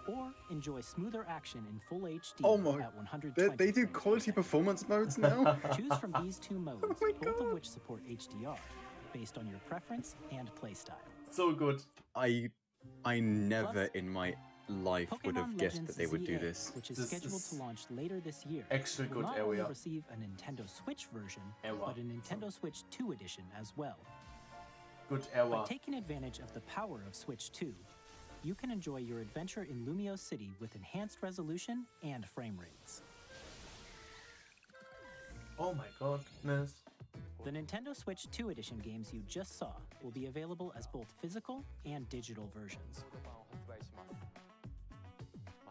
or enjoy smoother action in full HD Oh my- at 120 They do frames per quality second. performance modes now? Choose from these two modes, Oh my both of God. which support HDR, based on your preference and playstyle. So good. I never in my life would have Pokemon guessed Legends that they would do ZA, this. which is This scheduled is to launch later this year, actually will good not only area. receive a Nintendo Switch version, Era. but a Nintendo Switch 2 edition as well. Good By era. taking advantage of the power of Switch 2, you can enjoy your adventure in Lumio City with enhanced resolution and frame rates. Oh my goodness. The Nintendo Switch 2 edition games you just saw will be available as both physical and digital versions.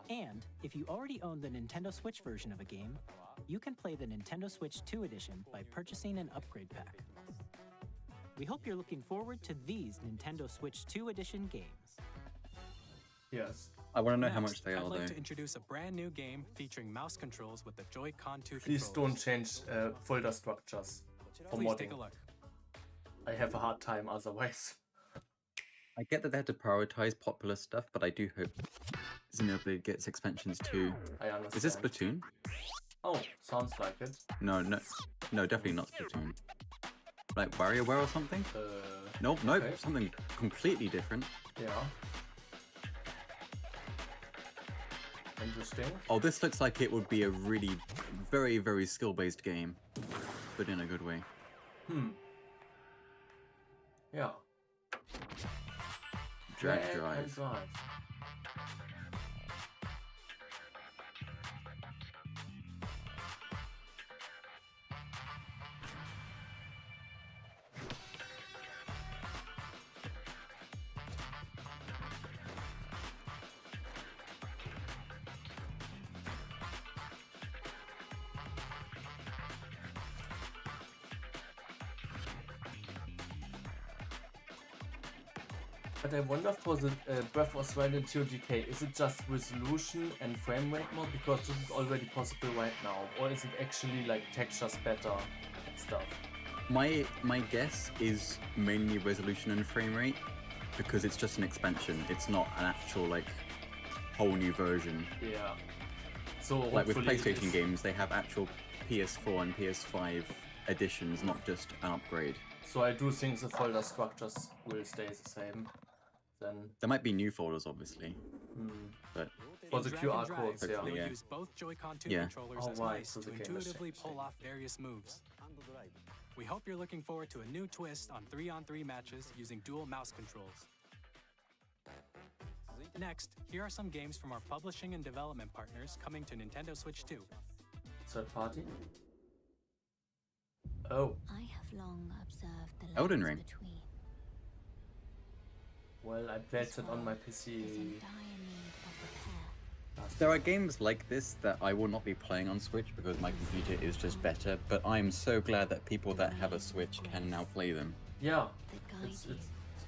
And if you already own the Nintendo Switch version of a game, you can play the Nintendo Switch 2 edition by purchasing an upgrade pack. We hope you're looking forward to these Nintendo Switch 2 edition games. Yes. I want to know how Next, much they I'd are like though. to introduce a brand new game featuring mouse controls with the Joy-Con 2 Please controllers. don't change folder structures for Please modding. take a look. I have a hard time otherwise. I get that they had to prioritize popular stuff, but I do hope Xenoblade gets expansions too. I understand. Is this Splatoon? Oh, sounds like it. No, definitely not Splatoon. Like WarioWare or something? Nope, okay. something completely different. Yeah. Interesting. Oh, this looks like it would be a really very, very skill-based game, but in a good way. Yeah. Drag and drive. drive. But I wonder for the Breath of the Wild and TOTK, is it just resolution and frame rate more? Because this is already possible right now. Or is it actually like textures better and stuff? My guess is mainly resolution and frame rate, because it's just an expansion. It's not an actual like whole new version. Yeah. So like with PlayStation games, they have actual PS4 and PS5 editions, not just an upgrade. So I do think the folder structures will stay the same. Then there might be new folders, obviously, but for the QR codes, yeah. yeah. Use both Joy-Con 2 controllers as mice to intuitively pull off various moves. We hope you're looking forward to a new twist on 3-on-3 matches using dual mouse controls. Next, here are some games from our publishing and development partners coming to Nintendo Switch 2. Third party? Oh. I have long observed the Elden Ring. Between. Well, I played it on my PC. There are games like this that I will not be playing on Switch because my computer is just better, but I'm so glad that people that have a Switch can now play them. Yeah, it's a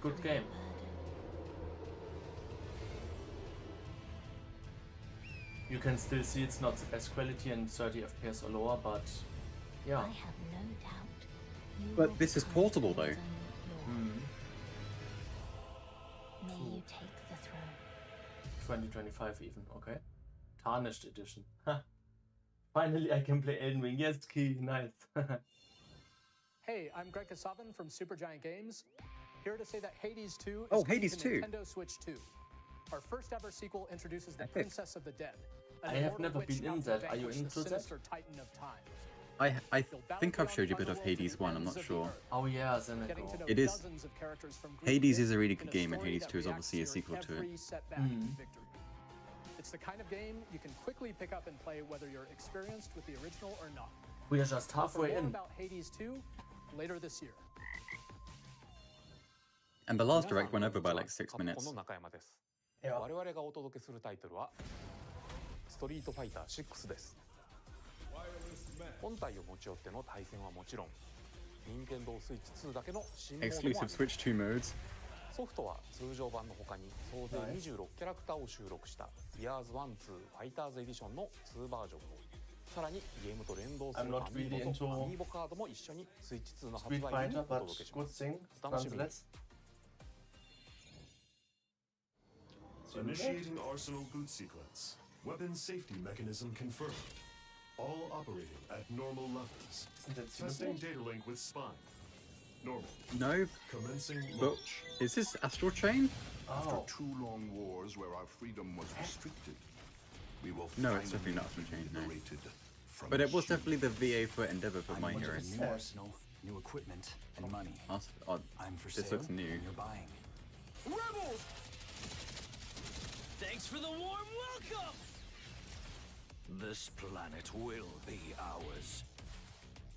good game. You can still see it's not the best quality and 30 FPS or lower, but yeah. I have no doubt. But this is portable though. May you take the throne. 2025 even, okay. Tarnished edition. Finally I can play Elden Ring. Yes, Key, nice. Hey, I'm Greg Kasavin from Supergiant Games. Here to say that Hades 2 is Hades to 2. Nintendo Switch 2. Our first ever sequel introduces the Princess of the Dead. I have never been in that. Are you into that? I think I've showed you a bit of Hades 1, I'm not sure. Oh yeah, Zeneco. It is. Hades is a really good game, and Hades 2 is obviously a sequel to it. It's the kind of game you can quickly pick up and play whether you're experienced with the original or not. We are just halfway in. About Hades 2 later this year. And the last direct went over by like 6 minutes. 我々がお届けするタイトルはストリートファイター6です。本体を持ち寄っての対戦はもちろん、任天堂スイッチ2だけの新モードもあります。 Exclusive Switch 2 modes. ソフトは通常版の他に総勢26キャラクターを収録した Years 1-2 ファイターズエディションの2バージョンを、さらにゲームと連動するアミーボとアミーボカードも一緒にスイッチ2の発売日にお届けします。お楽しみに。 Initiating Arsenal boot sequence. Weapon safety mechanism confirmed. All operating at normal levels. Testing data link with spine. Normal. No. Commencing but launch. Is this Astral Chain? After 2 long wars where our freedom was restricted, we will no, it's definitely not Astral Chain. No. But it was definitely the VA for Endeavor for My Hero. New arsenal, new equipment, and money. I'm for sale. This looks new. You're buying. Rebels! Thanks for the warm welcome! This planet will be ours.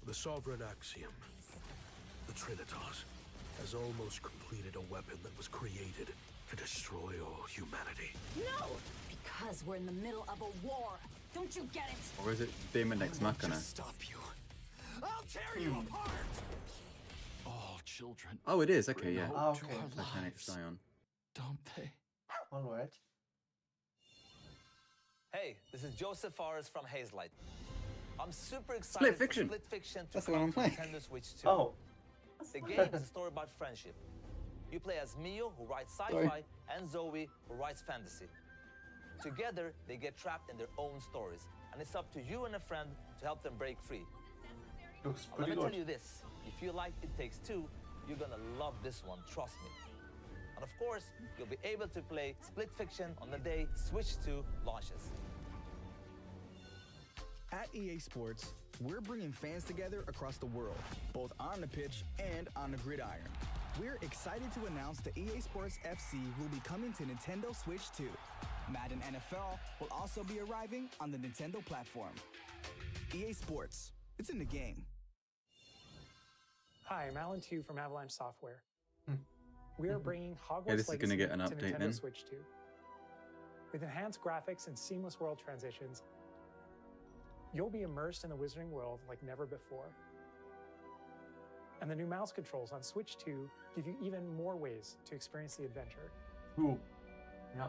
The Sovereign Axiom, the Trinitas, has almost completed a weapon that was created to destroy all humanity. No! Because we're in the middle of a war. Don't you get it? Or is it Demon Ex Machina? Stop you. I'll tear you apart! All children. Oh, it is. Okay, yeah. Oh, okay. Titanic Scion. Don't they? Alright. Hey, this is Joseph Forrest from Hazelight. I'm super excited Split Fiction. for Split Fiction to That's the one I'm playing. Nintendo Switch 2. Oh. The game is a story about friendship. You play as Mio, who writes sci-fi, and Zoe, who writes fantasy. Together, they get trapped in their own stories, and it's up to you and a friend to help them break free. Looks Let pretty me good. tell you this, if you like It Takes Two, you're gonna love this one, trust me. And of course, you'll be able to play Split Fiction on the day Switch 2 launches. At EA Sports, we're bringing fans together across the world, both on the pitch and on the gridiron. We're excited to announce that EA Sports FC will be coming to Nintendo Switch 2. Madden NFL will also be arriving on the Nintendo platform. EA Sports, it's in the game. Hi, I'm Alan Tu from Avalanche Software. We are bringing Hogwarts Yeah, this is gonna Legacy get an to update Nintendo then. Switch 2. With enhanced graphics and seamless world transitions, you'll be immersed in the Wizarding world like never before. And the new mouse controls on Switch 2 give you even more ways to experience the adventure. Cool. Yeah.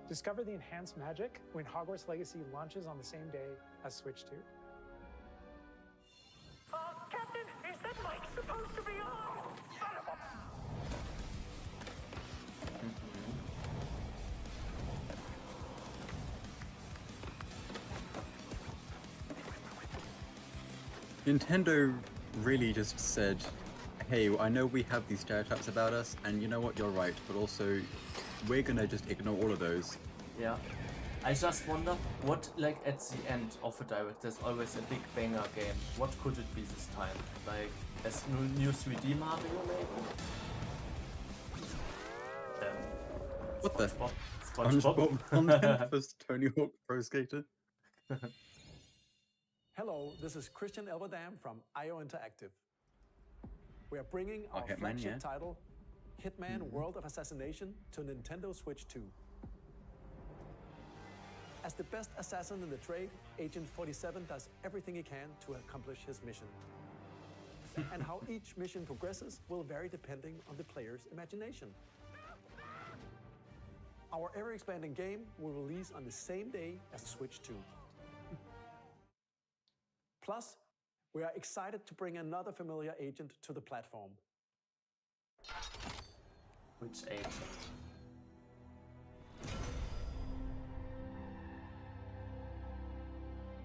Discover the enhanced magic when Hogwarts Legacy launches on the same day as Switch 2. Captain, is that mic supposed to be on? Son of a... Nintendo really just said, hey, I know we have these stereotypes about us, and you know what, you're right, but also we're gonna just ignore all of those. Yeah. I just wonder what, like, at the end of a direct, there's always a big banger game. What could it be this time? Like, a new 3D Mario, maybe? What the? SpongeBob content for Tony Hawk Pro Skater? Hello, this is Christian Elverdam from IO Interactive. We are bringing our Hitman, flagship yeah. title, Hitman World of Assassination, to Nintendo Switch 2. As the best assassin in the trade, Agent 47 does everything he can to accomplish his mission. And how each mission progresses will vary depending on the player's imagination. Our ever-expanding game will release on the same day as Switch 2. Plus, we are excited to bring another familiar agent to the platform. Which agent?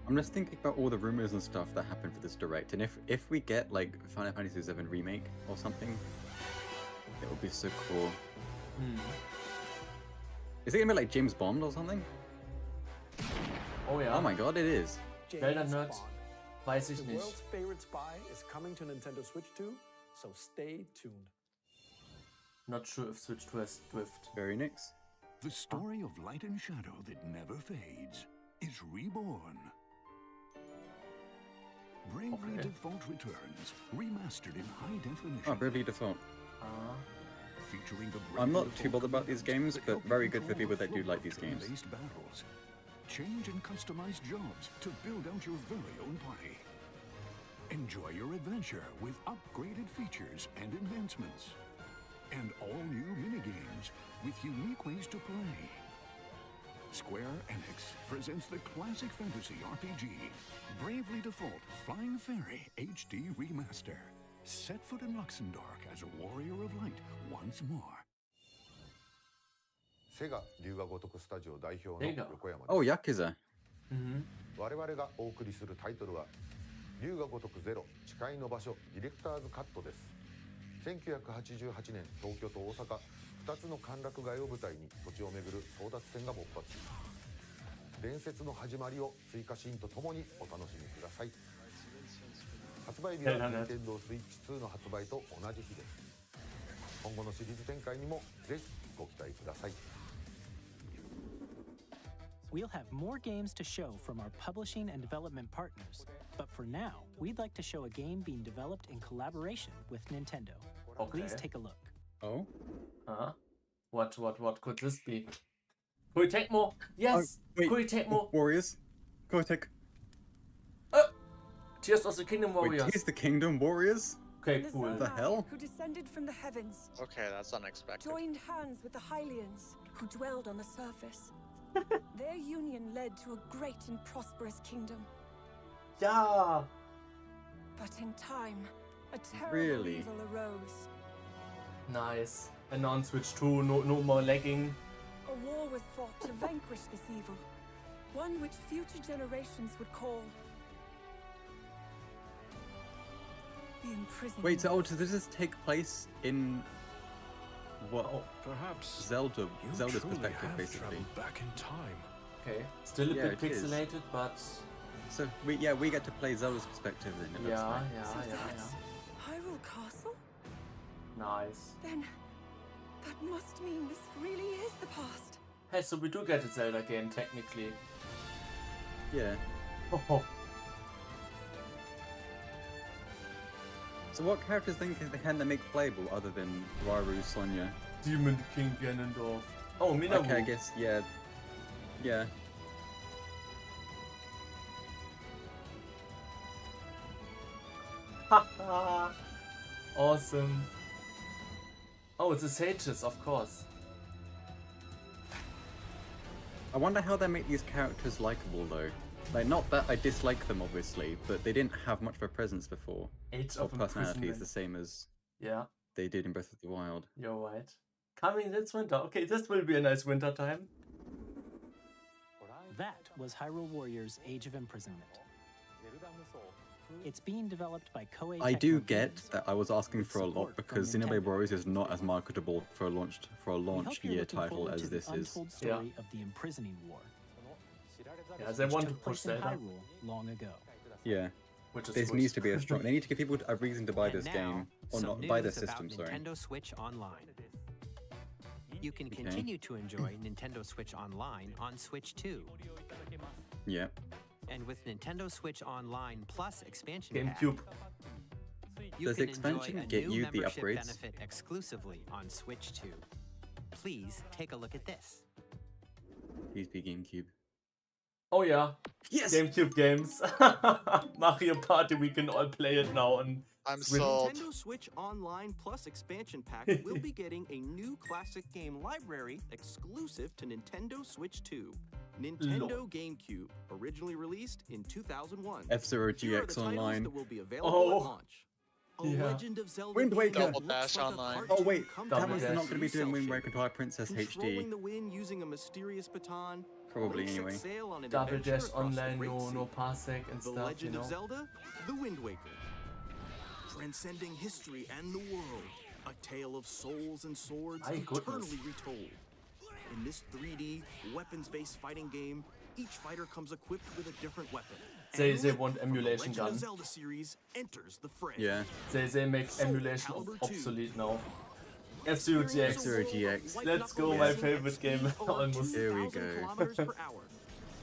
I'm just thinking about all the rumors and stuff that happened for this direct, and if we get like Final Fantasy VII Remake or something, it would be so cool. Is it gonna be like James Bond or something? Oh yeah. Oh my god, it is. Zelda Nerd. Weiß ich The nicht. world's favorite spy is coming to Nintendo Switch 2, so stay tuned. Not sure if Switch 2 has Drift. Very next. The story of light and shadow that never fades is reborn. Bravely Default returns, remastered in high definition. Oh, Bravely Default. Featuring the I'm not Bravely too bothered about these games, that but help you very good for control people the that do flow like these of games. turn-based battles. Change and customize jobs to build out your very own party. Enjoy your adventure with upgraded features and enhancements. And all new minigames with unique ways to play. Square Enix presents the classic fantasy RPG, Bravely Default Flying Fairy HD Remaster. Set foot in Luxembourg as a warrior of light once more. セガ龍が如くスタジオ代表の横山です。Oh, Yakuza. 我々がお送りするタイトルは龍が如くゼロ誓いの場所ディレクターズカットです。1988年東京と大阪2つの歓楽街を舞台に土地を巡る争奪戦が勃発。伝説の始まりを追加シーンとともにお楽しみください。発売日は Nintendo Switch 2の発売と同じ日です。今後のシリーズ展開にもぜひご期待ください。We'll have more games to show from our publishing and development partners, but for now, we'd like to show a game being developed in collaboration with Nintendo. Please take a look. Oh? Huh? What could this be? Could we take more? Yes! Could we take more? Warriors? Go take. Tears of the Kingdom Warriors. Wait, Tears the Kingdom Warriors? Okay, cool. What the hell? Who descended from the heavens. Okay, that's unexpected. Joined hands with the Hylians, who dwelled on the surface. Their union led to a great and prosperous kingdom. Yeah. But in time, a terrible evil arose. Nice. And on Switch 2, no more lagging. A war was fought to vanquish this evil, one which future generations would call the Imprisonment. Wait, so does this take place in what? Perhaps Zelda's truly perspective, have basically. traveled back in time. Okay, still a Yeah, bit it is. pixelated, but So we get to play Zelda's perspective then. It looks like. That's Hyrule Castle? Nice. Then that must mean this really is the past. Hey, so we do get a Zelda game, technically. Yeah. Oh. So what characters then can they make playable other than Waru, Sonya? Demon King Ganondorf. Oh, Minawu. Okay, I guess, yeah. Yeah. Awesome. Oh, it's the sages, of course. I wonder how they make these characters likable though. Like, not that I dislike them obviously, but they didn't have much of a presence before. Age or of personality is Imprisonment. the same as they did in Breath of the Wild. You're right. Coming this winter. Okay, this will be a nice winter time. That was Hyrule Warriors Age of Imprisonment. It's being developed by Koei I do Tecmo get Games. that I was asking for a lot because Xenoblade Warriors is not as marketable for a launch We hope you're year looking title forward as to this the is. untold story of the imprisoning war. Yeah, they which want to took push place in Zelda. Hyrule long ago. Yeah. Which is There good. needs to be a strong. They need to give people a reason to buy And this now, game or some not buy the news about system. Sorry. Nintendo Switch Online. You can continue to enjoy Nintendo Switch Online on Switch 2. Yeah. And with Nintendo Switch Online Plus expansion GameCube. pack, you Does can the expansion enjoy a get new you the membership upgrades? benefit exclusively on Switch 2. Please take a look at this. Please be GameCube. Oh yeah. Yes. GameCube games. Mario Party, we can all play it now on I'm Switch. sold. Nintendo Switch Online Plus expansion pack will be getting a new classic game library exclusive to Nintendo Switch 2. Nintendo GameCube, originally released in 2001. F-Zero Here are the GX titles Online. that will be available at launch. A Yeah. Legend of Zelda Wind game Waker. that Double looks Dash like a Online. cartoon Oh wait, come that to means life they're not going to be through doing Wind cell Waker Twilight Princess Controlling HD. the wind using a mysterious baton. Probably Set anyway. sail on an Double adventure Dash across the Online, Great no Sea. parsec and The stuff, Legend you know. of Zelda, The Wind Waker. Transcending history and the world. A tale of souls and swords My goodness. eternally retold. In this 3D, weapons-based fighting game, each fighter comes equipped with a different weapon. They And want from the emulation Legend of done. Zelda series enters the fray. Yeah. They make Soul emulation Calibur 2. obsolete now. F-Zero GX. F-Zero GX. Let's go, my favorite game. Almost. Here we 2,000 go. kilometers per hour.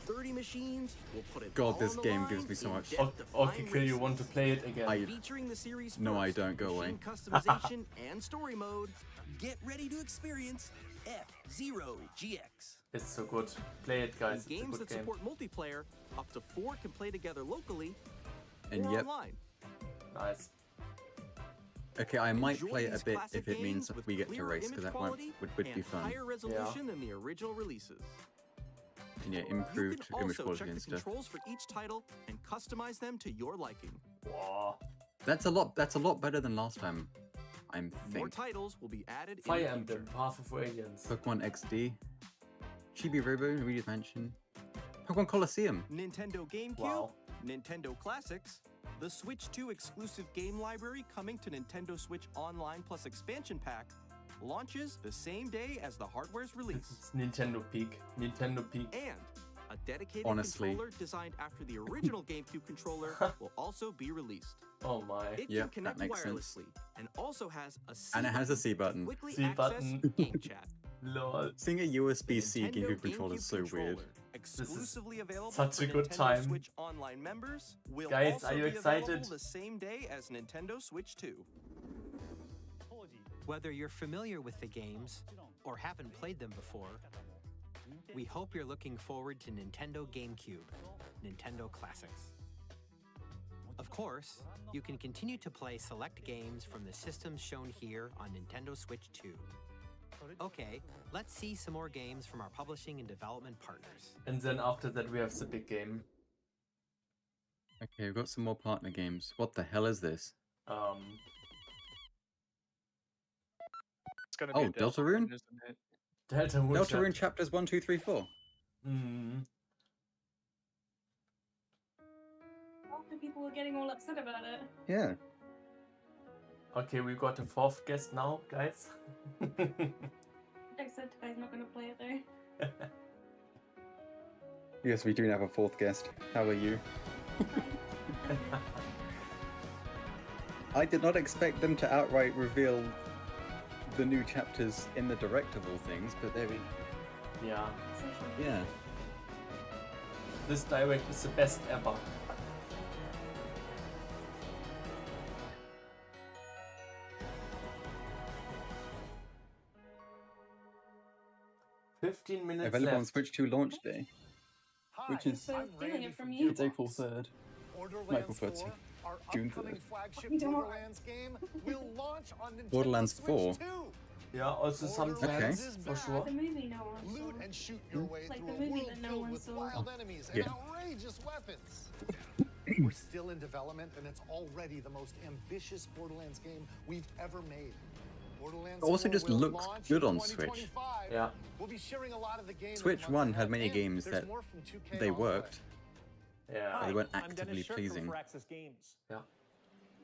30 machines will put it God, all this on the game line gives me so in much. death-defying Okay, you want to play it again? Featuring the series No, I first, don't. Go away. machine customization and story mode. Get ready to experience F-Zero GX. It's so good. Play it, guys. It's a Games good that game. support multiplayer, up to 4 can play together locally And or yep. online. Nice. Okay, I might Enjoy play a these bit classic if it means games with we get to clearer race, image because that quality would be and fun. higher resolution than the original releases. And yeah, You improved can image also quality check and the stuff. controls for each title and customize them to your liking. Wow. That's a lot better than last time. I'm More think. titles will be added in Fire the Emblem, future. Path of Radiance. Pokemon XD, Chibi Robo, we just mentioned. Pokemon Colosseum. Nintendo GameCube, Wow. Nintendo Classics, the Switch 2 exclusive game library coming to Nintendo Switch Online Plus expansion pack, launches the same day as the hardware's release. It's Nintendo Peak. Nintendo Peak. And a dedicated Honestly. controller designed after the original GameCube controller will also be released. Oh my. It Yep, can that connect makes sense. wirelessly and also has a C And it has a C to button. quickly C access button. game chat. Lol. Seeing a USB-C Nintendo GameCube controller is so controller, weird. exclusively available such for a good Nintendo time. Switch Online members, will Guys, also are you be excited? available the same day as Nintendo Switch 2. Whether you're familiar with the games or haven't played them before, we hope you're looking forward to Nintendo GameCube, Nintendo Classics. Of course, you can continue to play select games from the systems shown here on Nintendo Switch 2. Okay, let's see some more games from our publishing and development partners. And then after that we have the big game. Okay, we've got some more partner games. What the hell is this? It's gonna Oh, be a Deltarune? isn't it? Deltarune. Deltarune chapters 1, 2, 3, 4. Hmm. All the people were getting all upset about it. Yeah. Okay, we got a fourth guest now, guys. Jacksepticeye's not gonna play it though. Yes, we do have a fourth guest. How are you? I did not expect them to outright reveal the new chapters in the direct of all things, but there we... Yeah. Yeah. This direct is the best ever. $15 Available on left. Switch 2 launch day. Which is... So stealing it from you. It's April 3rd. April 30th. Our June upcoming 3rd. flagship Borderlands game will launch on Nintendo Borderlands Switch 4. 2. Yeah, also some fans, Borderlands is for back. sure. The movie no one saw. Loot and shoot your way Like through the a movie world that no filled one with saw. wild enemies and Yeah. outrageous weapons. We're still in development, and it's already the most ambitious Borderlands game we've ever made. Borderlands It also 4 just will looks launch good in on Switch. 2025. Yeah. We'll be sharing a lot of the game in the Switch months 1 ahead, had many and games there's that more from 2K they on the way. worked. Yeah. They weren't I'm actively Dennis Shirk pleasing. from Firaxis Games. Yeah.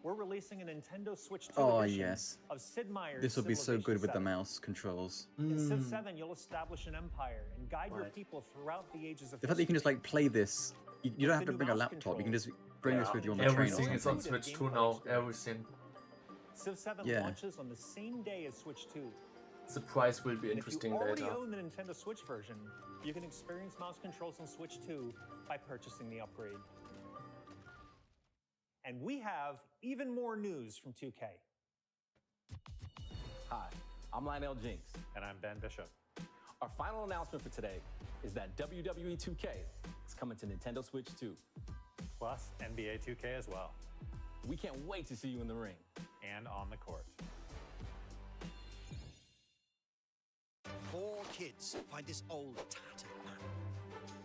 We're releasing a Nintendo Switch 2 Oh edition yes. of Sid Meier's This will be so good with the Civilization mouse controls. 7. In Civ 7, you'll establish an empire and guide your Right. people throughout the ages of The fact that you can just like play this, you don't have to new bring a mouse laptop. You can just bring Yeah. this with you on the train or Everything is something. on Switch 2 now. Everything. Civ 7 Yeah. launches on the same day as Switch 2. The price will be And if you interesting already later. own the Nintendo Switch version, you can experience mouse controls on Switch 2 by purchasing the upgrade. And we have even more news from 2K. Hi, I'm Lionel Jinks. And I'm Ben Bishop. Our final announcement for today is that WWE 2K is coming to Nintendo Switch 2. Plus NBA 2K as well. We can't wait to see you in the ring. And on the court. 4 kids find this old tattered man.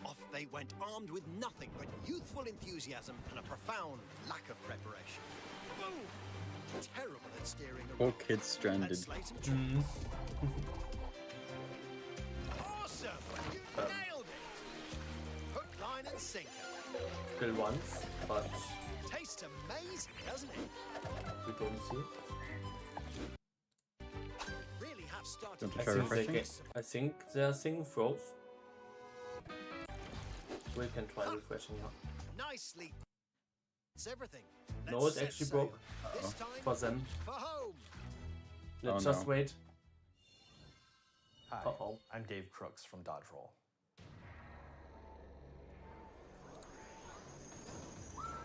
Off they went armed with nothing but youthful enthusiasm and a profound lack of preparation. Boom! Terrible at steering a Poor rock. kids stranded. Let's slay some trees. Awesome! You nailed it! Hook, line and sinker. Still once, but Tastes amazing, doesn't it? we don't see. Really have started Don't I try think, refreshing? I think their thing froze. We can try refreshing now. nicely. It's everything. No, Let's it set actually sail. broke This time for them. for home. Let's Oh, just no. wait. Hi, Uh-oh. I'm Dave Crooks from Dodge Roll.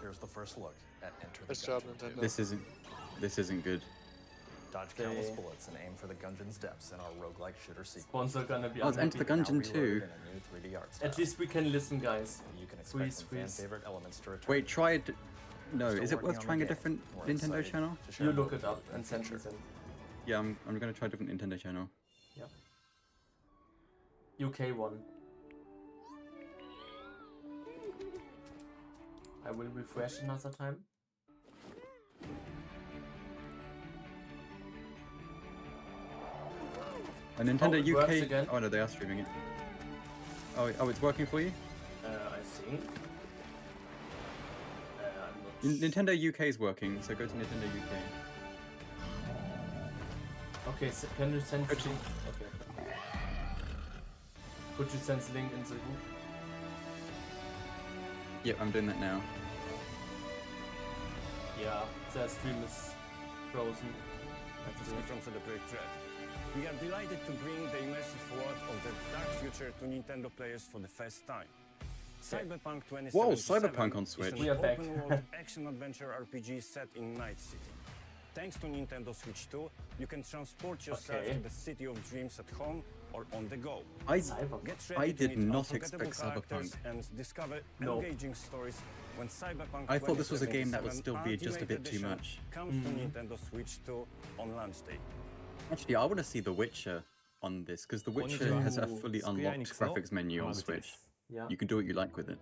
Here's the first look at Enter the Nice job, Gungeon 2. Nintendo. This isn't good. Dodge They- countless bullets and aim for the Gungeon's depths in our roguelike shooter sequence. Sponsor gonna be Oh, it's Enter the unhappy. Gungeon too. In a new 3D art style. At least we can listen, guys. You can expect Freeze, some freeze. fan-favorite elements to return. Wait, try it. No, Still is it working worth on the trying a game. different We're Nintendo excited channel? to share You more look with it up in the and send future. us in. Yeah, I'm gonna try a different Nintendo channel. Yeah. UK one. I will refresh another time. A Nintendo it works UK. again. Oh no, they are streaming it. Oh, it's working for you? I think. I'm not Nintendo UK is working, so go to Nintendo UK. Okay, so can you send the Actually- link? Okay. Could you send the link in the group? Yep, I'm doing that now. Yeah, the stream is frozen. That's it. From Celebrate Threat. We are delighted to bring the immersive world of the dark future to Nintendo players for the first time. Cyberpunk 2077 Whoa, Cyberpunk on is Switch. an We are back. open-world action-adventure RPG set in Night City. Thanks to Nintendo Switch 2, you can transport yourself Okay. to the city of dreams at home or on the go. Cyberpunk. Get ready I to did meet not unforgettable expect characters Cyberpunk. and discover No. engaging stories when Cyberpunk I thought this was a game that would 2077 still be just a bit Ultimate too Edition much. comes to Nintendo Switch 2 on launch day. Actually, I want to see The Witcher on this because The Witcher has a fully unlocked graphics menu on Switch. Yeah. You can do what you like with it.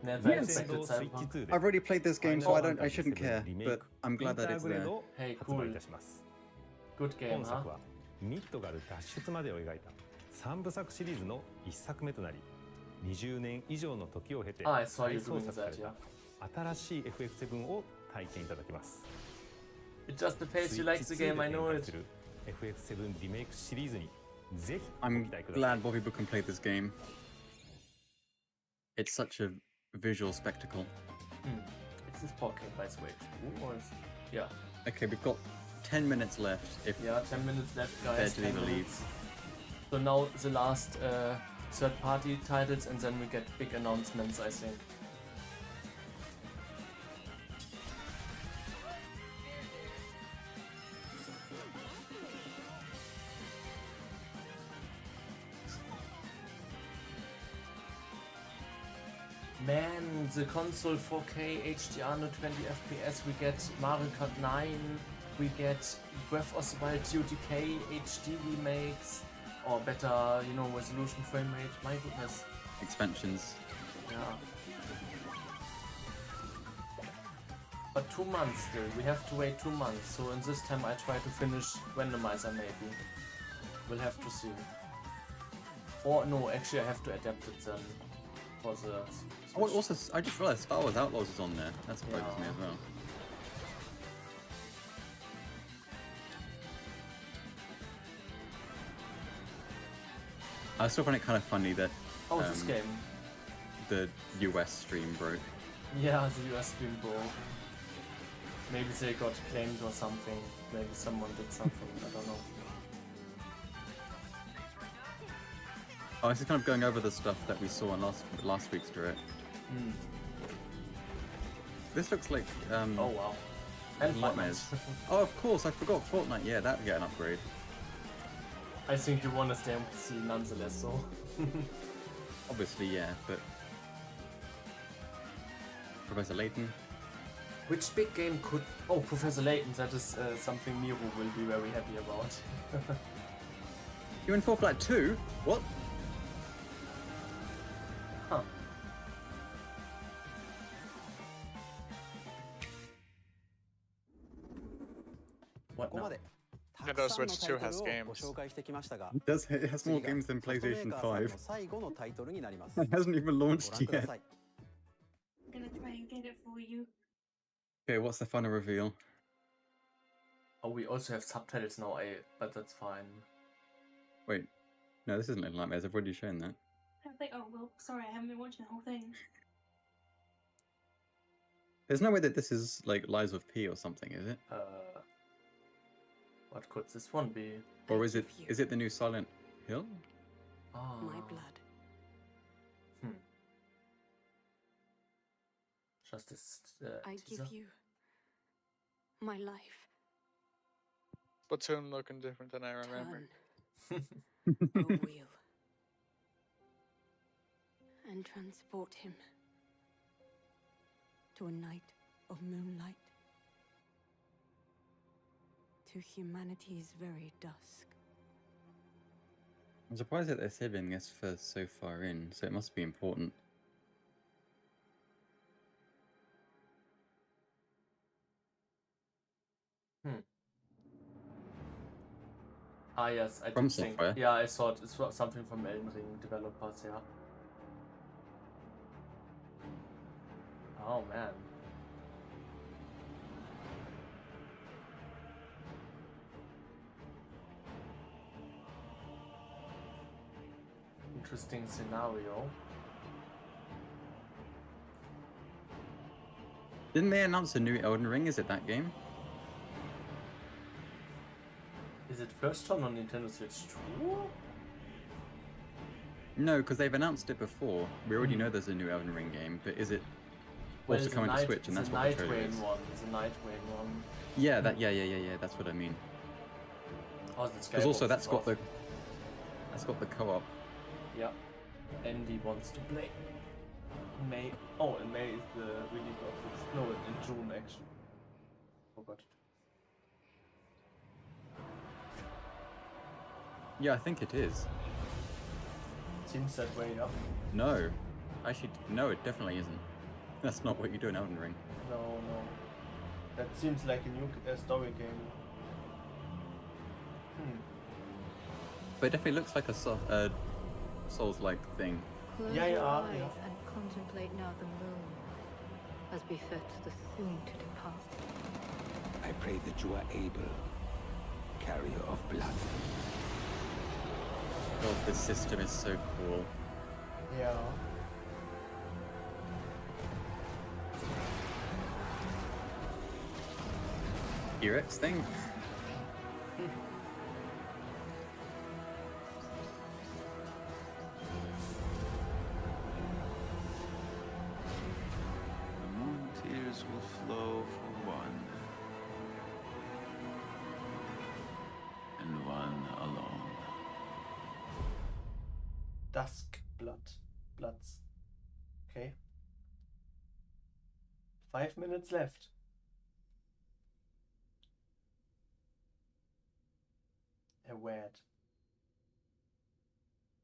Never expected Cyberpunk. I've already played this game, so I shouldn't care. But I'm glad that it's there. Hey, cool. Good game, 本 huh? 作はミッドガル脱出までを描いた3部作シリーズの1作目となり、20年以上の時を経て Ah, I saw you 再創 doing 作さ that, れ yeah. た新しい FF7 を体験いただけます。 It's just the face you like the game, I know it. FF7 リメイクシリーズにぜひご I'm 期待ください。 glad more people can play this game. It's such a visual spectacle. Is this pocket by Switch? Or is... Yeah. Okay, we've got 10 minutes left. If Yeah, 10 minutes left, Dare guys. to 10 leave a lead. minutes. So now the last third-party titles, and then we get big announcements, I think. Man, the console 4K HDR, no 20 FPS. We get Mario Kart 9. We get Breath of the Wild TOTK HD remakes, or better, you know, resolution frame rate. My goodness. Expansions. Yeah. But 2 months still. We have to wait 2 months. So in this time I try to finish Randomizer maybe. We'll have to see. Or no, actually I have to adapt it then. For the Oh, also, I just realized Star Wars Outlaws is on there. That surprises me as well. I still find it kind of funny that this game. The US stream broke. Yeah, the US stream broke. Maybe they got claimed or something. Maybe someone did something. I don't know. Oh, this is kind of going over the stuff that we saw in last week's direct. Hmm. This looks like oh wow. And Nightmares. Oh, of course, I forgot Fortnite. Yeah, that'd get an upgrade. I think you want to stay on PC nonetheless, so. Obviously, yeah, but Professor Layton. Which big game could... Oh, Professor Layton, that is something Miro will be very happy about. You in 4 Flat 2? What? Huh. What now? Nintendo Switch 2 has games. It has more games than PlayStation 5. It hasn't even launched yet. I'm gonna try and get it for you. Okay, what's the final reveal? Oh, we also have subtitles now, but that's fine. Wait, no, this isn't Little Nightmares. I've already shown that. Have they? Oh, well, sorry, I haven't been watching the whole thing. There's no way that this is like Lies of P or something, is it? What could this one be? Or is it the new Silent Hill? Oh. My blood. Just this I teaser? give you my life. Splatoon looking different than I remember. A wheel. And transport him to a night of moonlight. To humanity's very dusk. I'm surprised that they're saving this for so far in, so it must be important. Ah yes, I From did think. Software? Yeah, I thought it's something from Elden Ring developers, yeah. Oh man. Interesting scenario. Didn't they announce a new Elden Ring? Is it that game? Is it first time on Nintendo Switch 2? No, because they've announced it before. We already know there's a new Elden Ring game, but is it Well, also it's coming to Switch? And that's what the trailer Nightwing is. one. It's a Nightwing one. Yeah, that's what I mean. Oh, Because also that's got the co-op. Yeah. Andy wants to play. May. Oh, in May is the release of this. No, in June actually. Forgot. Yeah, I think it is. Seems that way, yeah. No, actually, no, it definitely isn't. That's not what you do in Elden Ring. No, no. That seems like a new story game. But it definitely looks like a Souls-like thing. Close Yeah, your yeah, eyes yeah. and contemplate now the moon, as befits the soon to depart. I pray that you are able, carrier of blood. God, this system is so cool. Yeah. T-Rex thing? The moon tears will flow for one, and one alone. Dusk Blood. Bloods. Okay. 5 minutes left. A word.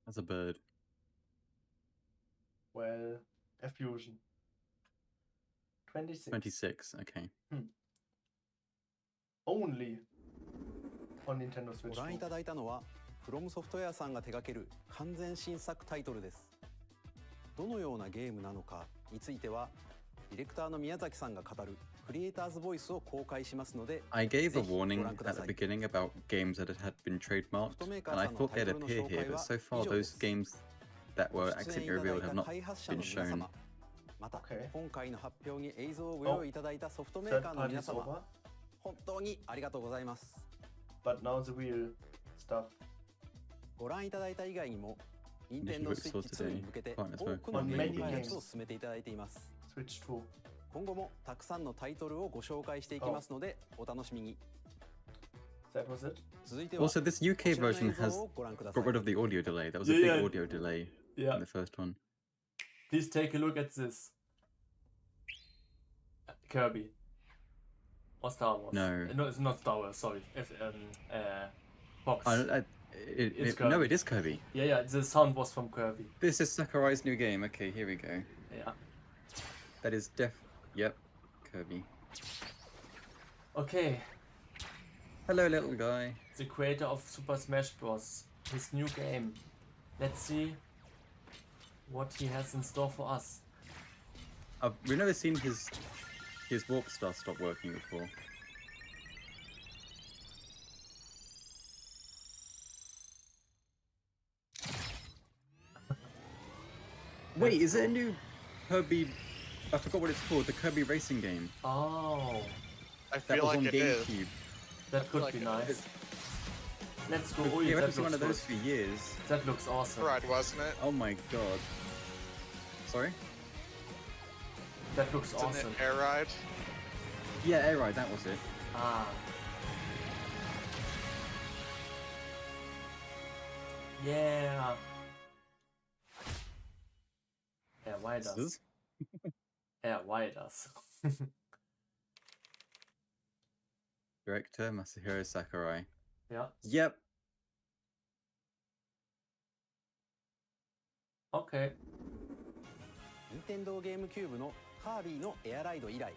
That's a bird. Well, a fusion. 26. 26, okay. Only on Nintendo Switch. ご覧いただいたのはフロムソフトウェアさんが手掛ける完全新作タイトルです。どのようなゲームなのかについてはディレクターの宮崎さんが語るクリエイターズボイスを公開しますので、 I gave a warning at the beginning about games that had been trademarked, and I thought they'd appear here, but so far those games that were accidentally revealed have not been shown. また今回の発表に映像をご用意いただいたソフトメーカーの皆様、本当にありがとうございます。 But now the real stuff. ご覧いただいた以外にも、任天堂スイッチ2に向けて多くのゲーム開発を進めていただいています。今後もたくさんのタイトルをご紹介していきますので、お楽しみに。 That was it? Also, this UK version has got rid of the audio delay. There was a big audio delay in the first one. Please take a look at this. Kirby. Or Star Wars. No. No, it's not Star Wars, sorry. Fox. No, it is Kirby. Yeah, the sound was from Kirby. This is Sakurai's new game. Okay, here we go. Yeah. That is Yep, Kirby. Okay. Hello, little guy. The creator of Super Smash Bros. His new game. Let's see what he has in store for us. We've never seen his warp star stop working before. Wait, is there a new Kirby? I forgot what it's called. The Kirby racing game. Oh. I feel like it is. That could be nice. Let's go. Yeah, I haven't seen one of those for years. That looks awesome. Right, wasn't it? Oh my god. Sorry? That looks awesome. Isn't it Air Ride? Yeah, Air Ride, that was it. Ah. Yeah. Yeah, why does? Yeah, why does? Director Masahiro Sakurai. Yeah. Yep. Okay. 任天堂ゲームキューブのカービィのエアライド以来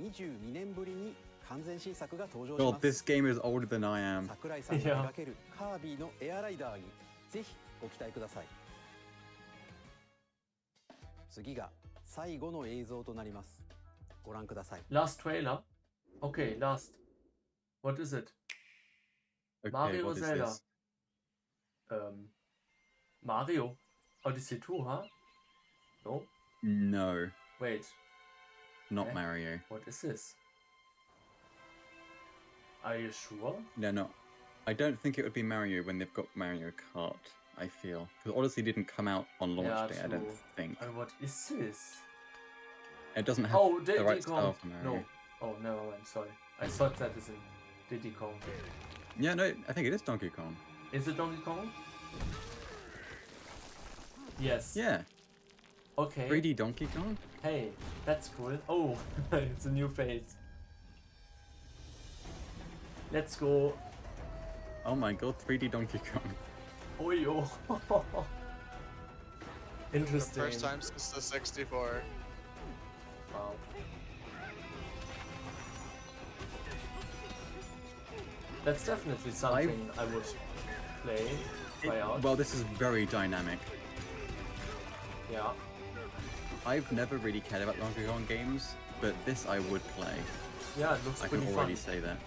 22年ぶりに完全新作が登場します。 God, this game is older than I am. 桜井さんが手掛けるカービィのエアライダーにぜひご期待ください。次が最後の映像となります。ご覧ください。 Last trailer? Okay, last. What is it? Okay, Mario what is Zelda. this? Mario Odyssey 2, huh? No? No. Wait. Not Mario. What is this? Are you sure? No. I don't think it would be Mario when they've got Mario Kart, I feel. Because Odyssey didn't come out on launch day, I don't think. What is this? It doesn't have the right Kong. style for Mario. No. Oh, never mind, sorry. I thought that is in Diddy Kong. Yeah, no, I think it is Donkey Kong. Is it Donkey Kong? Yes. Yeah. Okay. 3D Donkey Kong? Hey, that's cool. Oh, it's a new phase. Let's go. Oh my god, 3D Donkey Kong. Oh, yo. Interesting. The first time since the 64. Wow. That's definitely something I would try out. Well, this is very dynamic. Yeah. I've never really cared about Donkey Kong games, but this I would play. Yeah, it looks I pretty can already say that.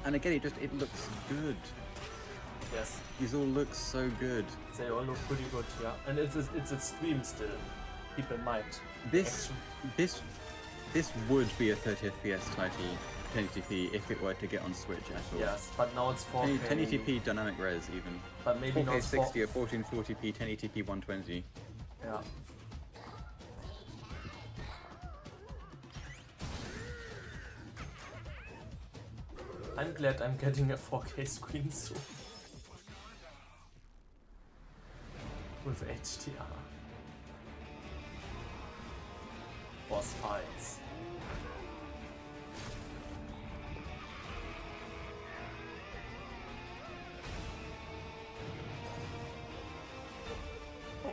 And again, it looks good. Yes. These all look so good. They all look pretty good, yeah. And it's a stream still. Keep in mind. This would be a 30 FPS title, 1080p, if it were to get on Switch at all. Yes, but now it's 4K. 1080p dynamic res even. But maybe 4K not 60 or 1440p, 1080p 120. Yeah. I'm glad I'm getting a 4K screen soon. With HDR. boss fights.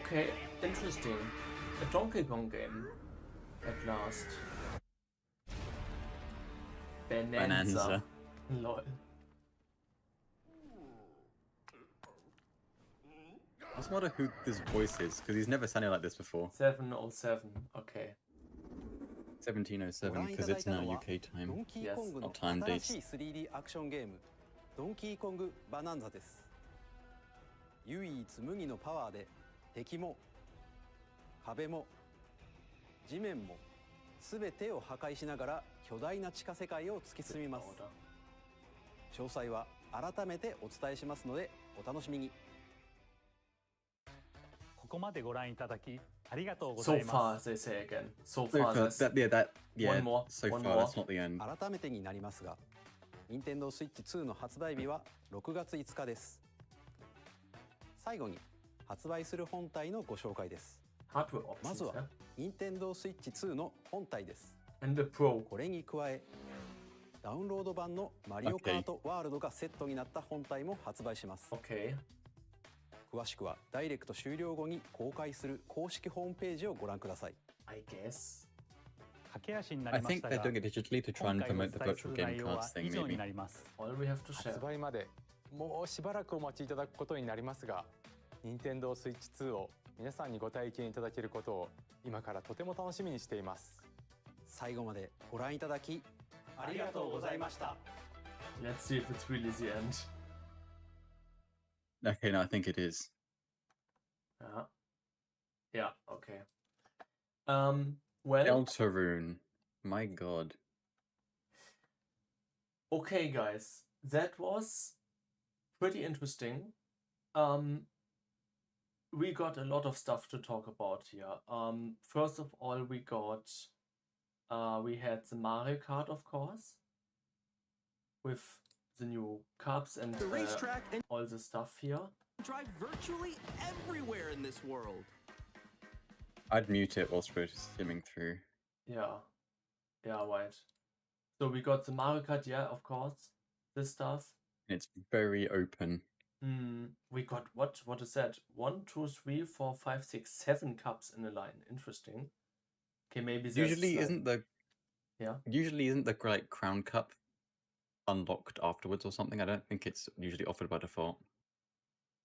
Okay, interesting. A Donkey Kong game at last. Bonanza. Lol. I just wonder who this voice is, because he's never sounded like this before. 707, okay. 1707, because it's now UK time. Yes. Not time dates. 3D アクションゲームドンキーコングバナンザです。唯一無二のパワーで敵も壁も地面も全てを破壊しながら巨大な地下世界を突き進みます。詳細は改めてお伝えしますのでお楽しみに。ここまでご覧いただきありがとうござい So ます far, they say again. So far, that's One more. So One far, more. that's not the end. 改めてになりますが、任天堂スイッチ2の発売日は6月5日です。最後に発売する本体のご紹介です。Hardware まず options, は yeah? 任天堂スイッチ2の本体です。 And the Pro. これに加え、ダウンロード版のマリオカートワールドがセットになった本体も発売します。Okay. 詳しくはダイレクト終了後に公開する公式ホームページをご覧ください。I guess. 駆け足にな I りまし think た they're が doing it digitally to try and 今回お promote the 伝えす virtual る game 内容は cards 以 thing, 上に maybe. なります。 All we have to share. 発売までもうしばらくお待ちいただくことになりますが、任天堂スイッチ2を皆さんにご体験いただけることを今からとても楽しみにしています。最後までご覧いただきありがとうございました。 Let's see if it's really the end. Okay, no, I think it is. Yeah, okay. Well, Deltarune. My god. okay, guys. That was pretty interesting. We got a lot of stuff to talk about here. First of all, we had the Mario Kart, of course, with the new cups and The racetrack and all the stuff here. drive virtually everywhere in this world. I'd mute it whilst we're skimming through. Yeah, right. So we got the Mario Kart, yeah, of course, this stuff. It's very open. We got what is that? 1, 2, 3, 4, 5, 6, 7 cups in a line. Interesting. Okay, maybe there's Usually like- isn't the like crown cup unlocked afterwards or something? I don't think it's usually offered by default.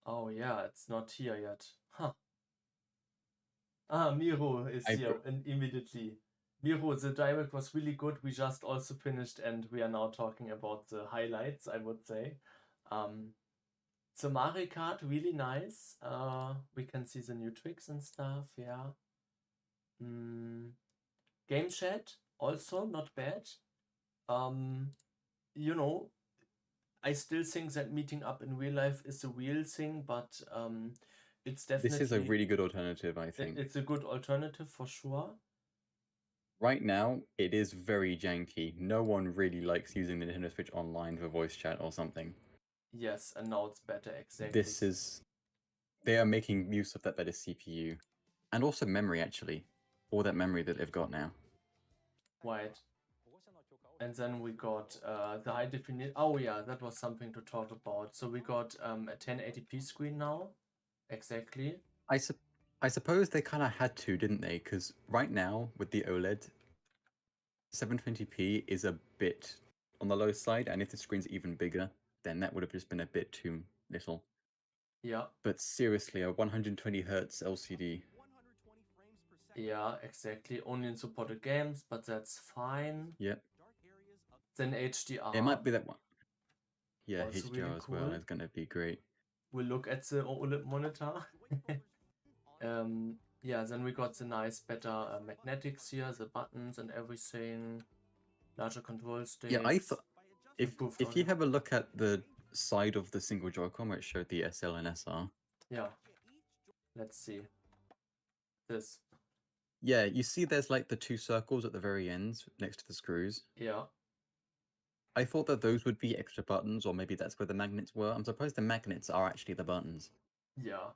Oh yeah, it's not here yet. Huh. Miro is here and immediately. Miro, the direct was really good. We just also finished and we are now talking about the highlights, I would say. The Mario Kart, really nice. We can see the new tricks and stuff, yeah. Game chat, also not bad. You know, I still think that meeting up in real life is a real thing, but it's definitely... This is a really good alternative, I think. It's a good alternative for sure. Right now, it is very janky. No one really likes using the Nintendo Switch Online for voice chat or something. Yes, and now it's better, exactly. They are making use of that better CPU. And also memory, actually. All that memory that they've got now. Right. And then we got the high definition. Oh yeah, that was something to talk about. So we got a 1080p screen now. Exactly. I suppose they kind of had to, didn't they? Because right now, with the OLED, 720p is a bit on the low side, and if the screen's even bigger, then that would have just been a bit too little. Yeah. But seriously, a 120Hz LCD. Yeah, exactly. Only in supported games, but that's fine. Yep. Then HDR. It might be that one. Yeah, Also HDR really as well cool. is going to be great. We'll look at the OLED monitor. Yeah, then we got the nice, better magnetics here, the buttons and everything. Larger control sticks. Yeah, I thought if you have a look at the side of the single Joy-Con where it showed the SL and SR. Yeah. Let's see. This. Yeah, you see there's like the two circles at the very ends next to the screws. Yeah. I thought that those would be extra buttons, or maybe that's where the magnets were. I'm surprised the magnets are actually the buttons. Yeah.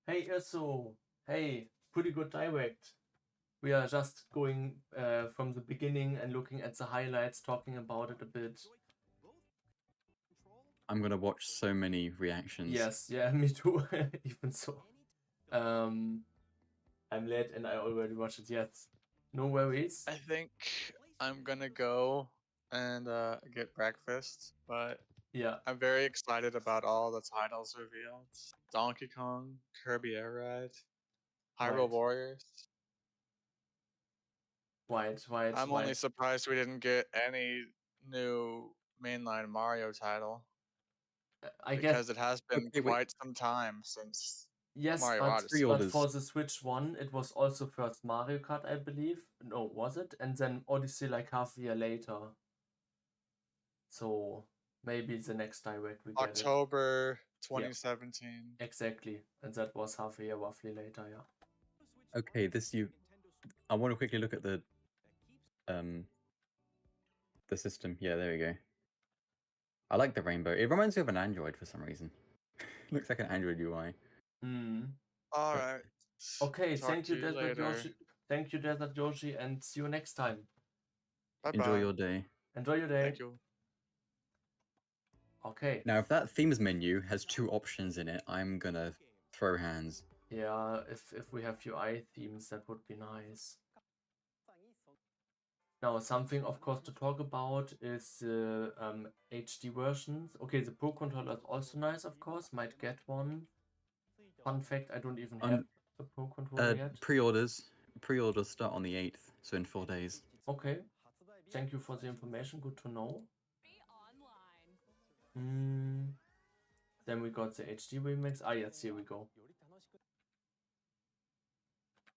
Hey, Eso. Hey, pretty good direct. we are just going from the beginning and looking at the highlights, talking about it a bit. I'm gonna watch so many reactions. Yes, yeah, me too. Even so, I'm late and I already watched it. Yes, no worries. I think I'm gonna go and get breakfast, but yeah, I'm very excited about all the titles revealed: Donkey Kong, Kirby Air Ride, Hyrule Warriors. I'm only surprised we didn't get any new mainline Mario title. I because guess it has been quite some time since Mario but Odyssey. for the Switch 1, it was also first Mario Kart, I believe. No, was it? And then Odyssey like half a year later. So maybe the next Direct we get October 2017. Yeah. Exactly, and that was half a year roughly later. Yeah. Okay, I want to quickly look at the system. Yeah, there we go. I like the rainbow. It reminds me of an Android for some reason. Looks like an Android UI. All right. Okay, Talk thank you, to you Desert later. Yoshi. Thank you, Desert Yoshi, and see you next time. Bye-bye. Enjoy your day. Enjoy your day. Thank you. Okay. Now, if that themes menu has 2 options in it, I'm gonna throw hands. Yeah, if we have UI themes, that would be nice. Now, something, of course, to talk about is the HD versions. Okay, the Pro Controller is also nice, of course. Might get one. Fun fact, I don't even have a Pro Controller yet. Pre-orders start on the 8th, so in 4 days. Okay. Thank you for the information. Good to know. Then we got the HD remix. Ah, yes, here we go.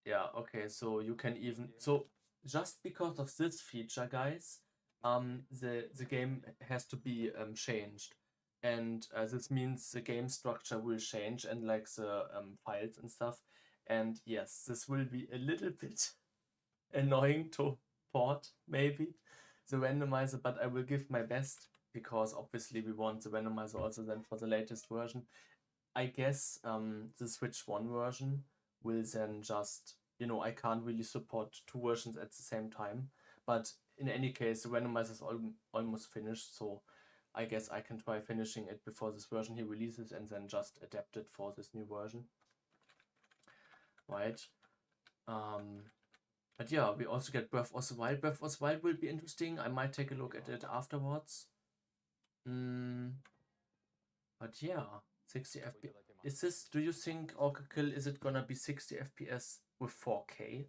Yeah, okay, so you can even... So, just because of this feature, guys, the game has to be changed. And this means the game structure will change and like the files and stuff. And yes, this will be a little bit annoying to port, maybe, the randomizer, but I will give my best, because obviously we want the randomizer also then for the latest version. I guess the Switch 1 version will then just, I can't really support 2 versions at the same time, but in any case, the randomizer is almost finished, so I guess I can try finishing it before this version he releases and then just adapt it for this new version. Right. But yeah, we also get Breath of the Wild. Breath of the Wild will be interesting. I might take a look at it afterwards. But yeah, 60 FPS. Is this, do you think, Orcakill, is it gonna be 60 FPS with 4K?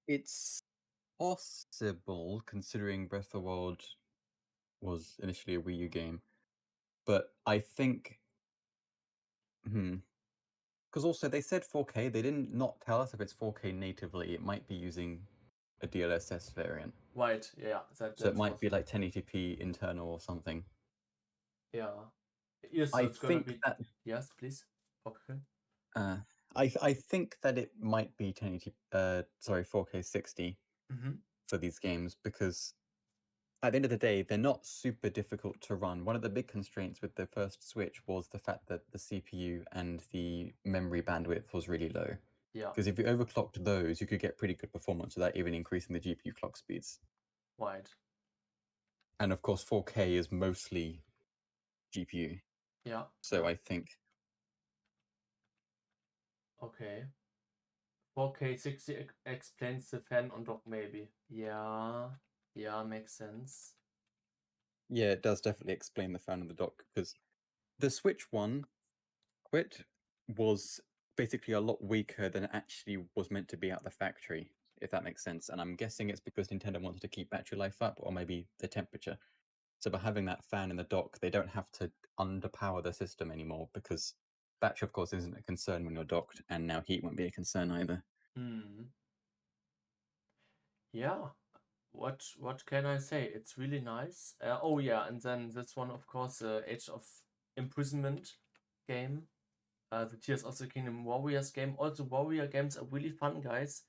It's possible, considering Breath of the Wild was initially a Wii U game. But I think... Because also, they said 4K. They didn't not tell us if it's 4K natively. It might be using a DLSS variant. Right, yeah. So it might be like 1080p internal or something. Yeah. Yes, so I it's gonna think be... that... Yes, please. Okay. I think that it might be 4K 60 for these games, because at the end of the day, they're not super difficult to run. One of the big constraints with the first Switch was the fact that the CPU and the memory bandwidth was really low. Yeah. Because if you overclocked those, you could get pretty good performance without even increasing the GPU clock speeds. Right. And of course, 4K is mostly GPU. Yeah. So I think... Okay. 4K 60 explains the fan on dock, maybe. Yeah. Yeah, makes sense. Yeah, it does definitely explain the fan on the dock, because the Switch 1 was basically a lot weaker than it actually was meant to be out the factory, if that makes sense. And I'm guessing it's because Nintendo wanted to keep battery life up, or maybe the temperature. So by having that fan in the dock, they don't have to underpower the system anymore, because battery, of course, isn't a concern when you're docked, and now heat won't be a concern either. Yeah. What can I say? It's really nice. Oh yeah, and then this one, of course, Age of Imprisonment game. The Tears of the Kingdom Warriors game. Also, warrior games are really fun, guys.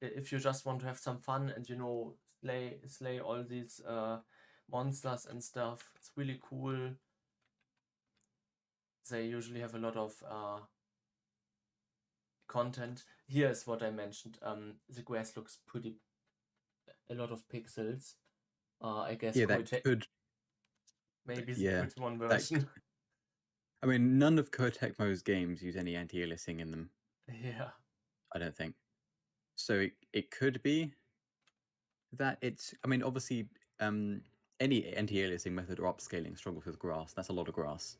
If you just want to have some fun and, slay all these monsters and stuff. It's really cool. They usually have a lot of content. Here is what I mentioned. The grass looks pretty, a lot of pixels. I guess Yeah, that could. maybe the Yeah, Pokemon that version. I mean, none of Koei Tecmo's games use any anti-aliasing in them. Yeah. I don't think. So it could be that it's. I mean, obviously, any anti-aliasing method or upscaling struggles with grass. That's a lot of grass,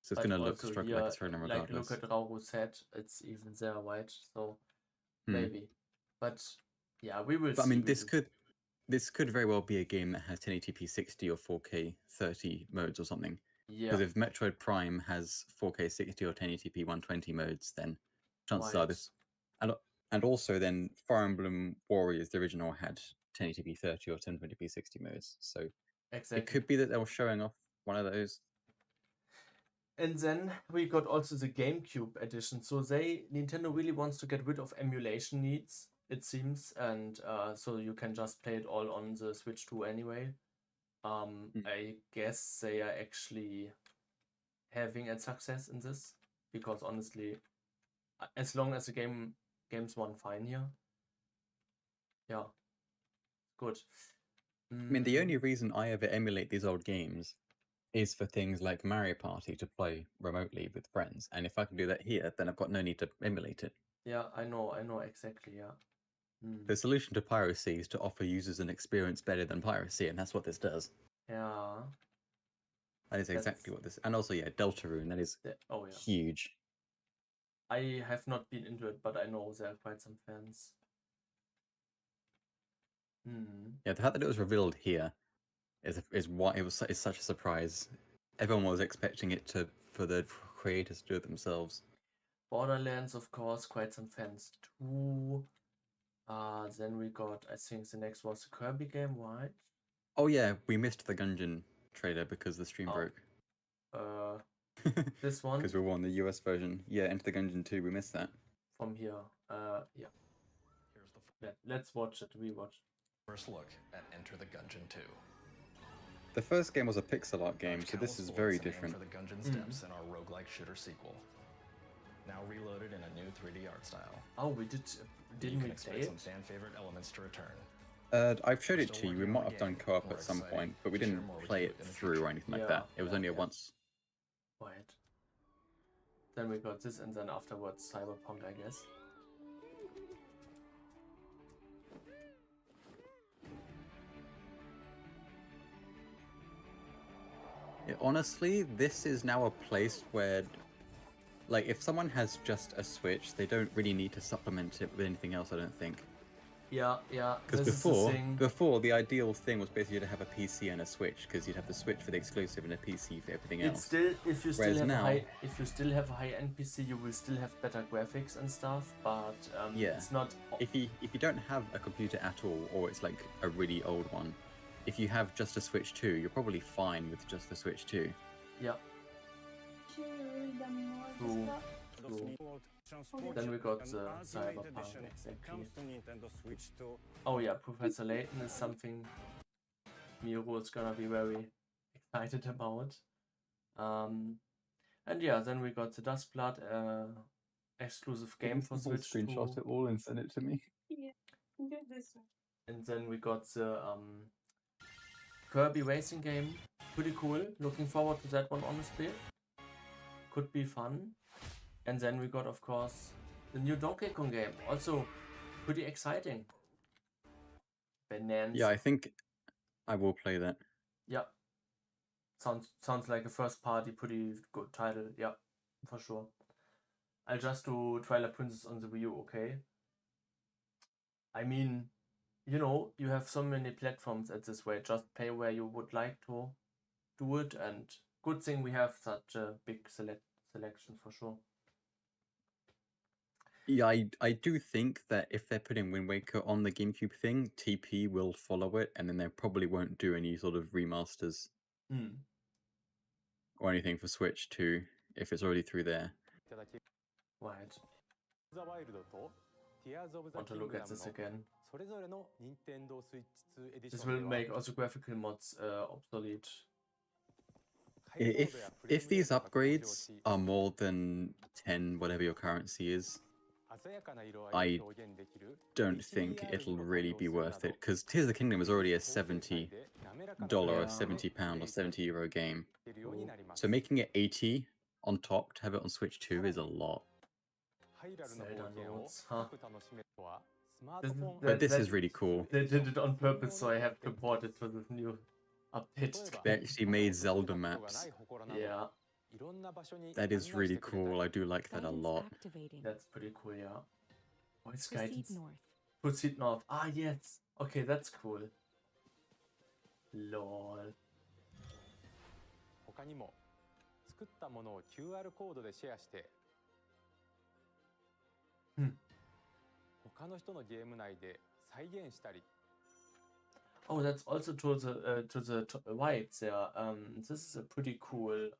so it's But going to look also like here, it's random like regardless. look at Rauru's head, it's even there, right? So Hmm. maybe. But yeah, we will But I see. mean, this could very well be a game that has 1080p 60 or 4K 30 modes or something. Yeah. Because if Metroid Prime has 4K 60 or 1080p 120 modes, then chances are Right. this. And also then Fire Emblem Warriors, the original, had 1080p 30 or 1020p 60 modes. So Exactly. it could be that they were showing off one of those. And then we got also the GameCube edition. So Nintendo really wants to get rid of emulation needs, it seems, and so you can just play it all on the Switch 2 anyway. I guess they are actually having a success in this, because honestly, as long as the games run fine here, yeah, good. I mean, the only reason I ever emulate these old games is for things like Mario Party to play remotely with friends. And if I can do that here, then I've got no need to emulate it. Yeah, I know exactly, yeah. The solution to piracy is to offer users an experience better than piracy, and that's what this does. Yeah. That is exactly what this... And also, yeah, Deltarune, that is huge. I have not been into it, but I know there are quite some fans. Yeah, the fact that it was revealed here is why it was such a surprise. Everyone was expecting it for the creators to do it themselves. Borderlands, of course, quite some fans too. Then we got, I think the next was the Kirby game, right? Oh yeah, we missed the Gungeon trailer because the stream broke. This one? Because we were on the US version. Yeah, Enter the Gungeon 2, we missed that. From here. Yeah. Let's watch it, rewatch. First look at Enter the Gungeon 2. The first game was a pixel art game, so this is very different. For the Gungeon steps in our roguelike shooter sequel. Now reloaded in a new 3D art style. Oh, we didn't we play it? Some fan favorite elements to return. I've showed it to you. We might have done co-op at some point, but we didn't play it through or anything like that. It was only a once. Right. Then we got this, and then afterwards Cyberpunk, I guess. Yeah, honestly, this is now a place where, like, if someone has just a Switch, they don't really need to supplement it with anything else, I don't think. Yeah. Because before the ideal thing was basically to have a PC and a Switch, because you'd have the Switch for the exclusive and a PC for everything else. It's still, if you still have a high-end PC, you will still have better graphics and stuff. But it's not. If you don't have a computer at all, or it's like a really old one, if you have just a Switch 2, you're probably fine with just the Switch 2. Yeah. True. Then we got the Cyberpunk, exactly. Oh yeah, Professor Layton is something Miro is gonna be very excited about. And yeah, then we got the Dusk Blood exclusive game for Switch. Screenshot it all and send it to me. Yeah, do this one. And then we got the Kirby racing game. Pretty cool. Looking forward to that one, honestly. Could be fun. And then we got, of course, the new Donkey Kong game. Also, pretty exciting. Bananas. Yeah, I think I will play that. Yeah. Sounds like a first party, pretty good title. Yeah, for sure. I'll just do Twilight Princess on the Wii U, okay? I mean, you know, you have so many platforms at this rate. Just pay where you would like to do it. And good thing we have such a big selection, for sure. Yeah, I do think that if they're putting Wind Waker on the GameCube thing, TP will follow it, and then they probably won't do any sort of remasters or anything for Switch 2 if it's already through there. Right. Want to look at this again. This will make also graphical mods obsolete. If these upgrades are more than 10, whatever your currency is, I don't think it'll really be worth it, because Tears of the Kingdom is already a $70 or £70 or €70 game. So making it 80 on top to have it on Switch 2 is a lot. Zelda notes, huh? But this is really cool. They did it on purpose, so I have to port it to the new updated They actually made Zelda maps. Yeah. That is really cool. I do like that a lot. That's pretty cool, yeah. Voice guidance. Proceed north. Ah, yes. Okay, that's cool. Lol. 他にも作ったものを QR コードでシェアして他の人のゲーム内で再現したり Oh, that's also to the right there. This is a pretty cool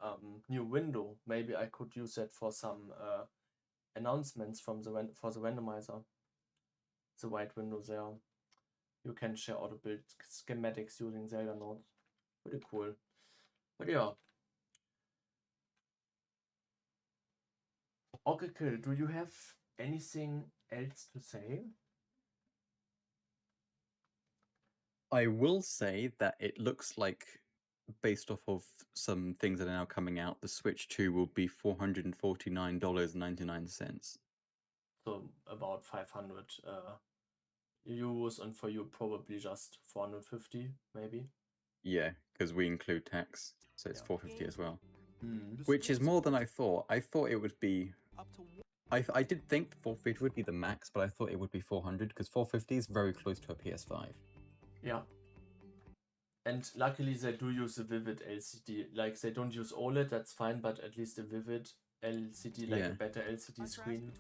new window. Maybe I could use that for some announcements from the for the randomizer. The white window there. You can share auto build schematics using Zelda nodes. Pretty cool. But yeah. Oracle, do you have anything else to say? I will say that it looks like, based off of some things that are now coming out, the Switch 2 will be $449.99. So about 500 euros, and for you probably just 450, maybe. Yeah, because we include tax, so it's $450 as well. Which is more than I thought. I thought it would be... I did think 450 would be the max, but I thought it would be 400, because 450 is very close to a PS5. Yeah. And luckily they do use a Vivid LCD. Like, they don't use OLED, that's fine, but at least a Vivid LCD, like a better LCD screen.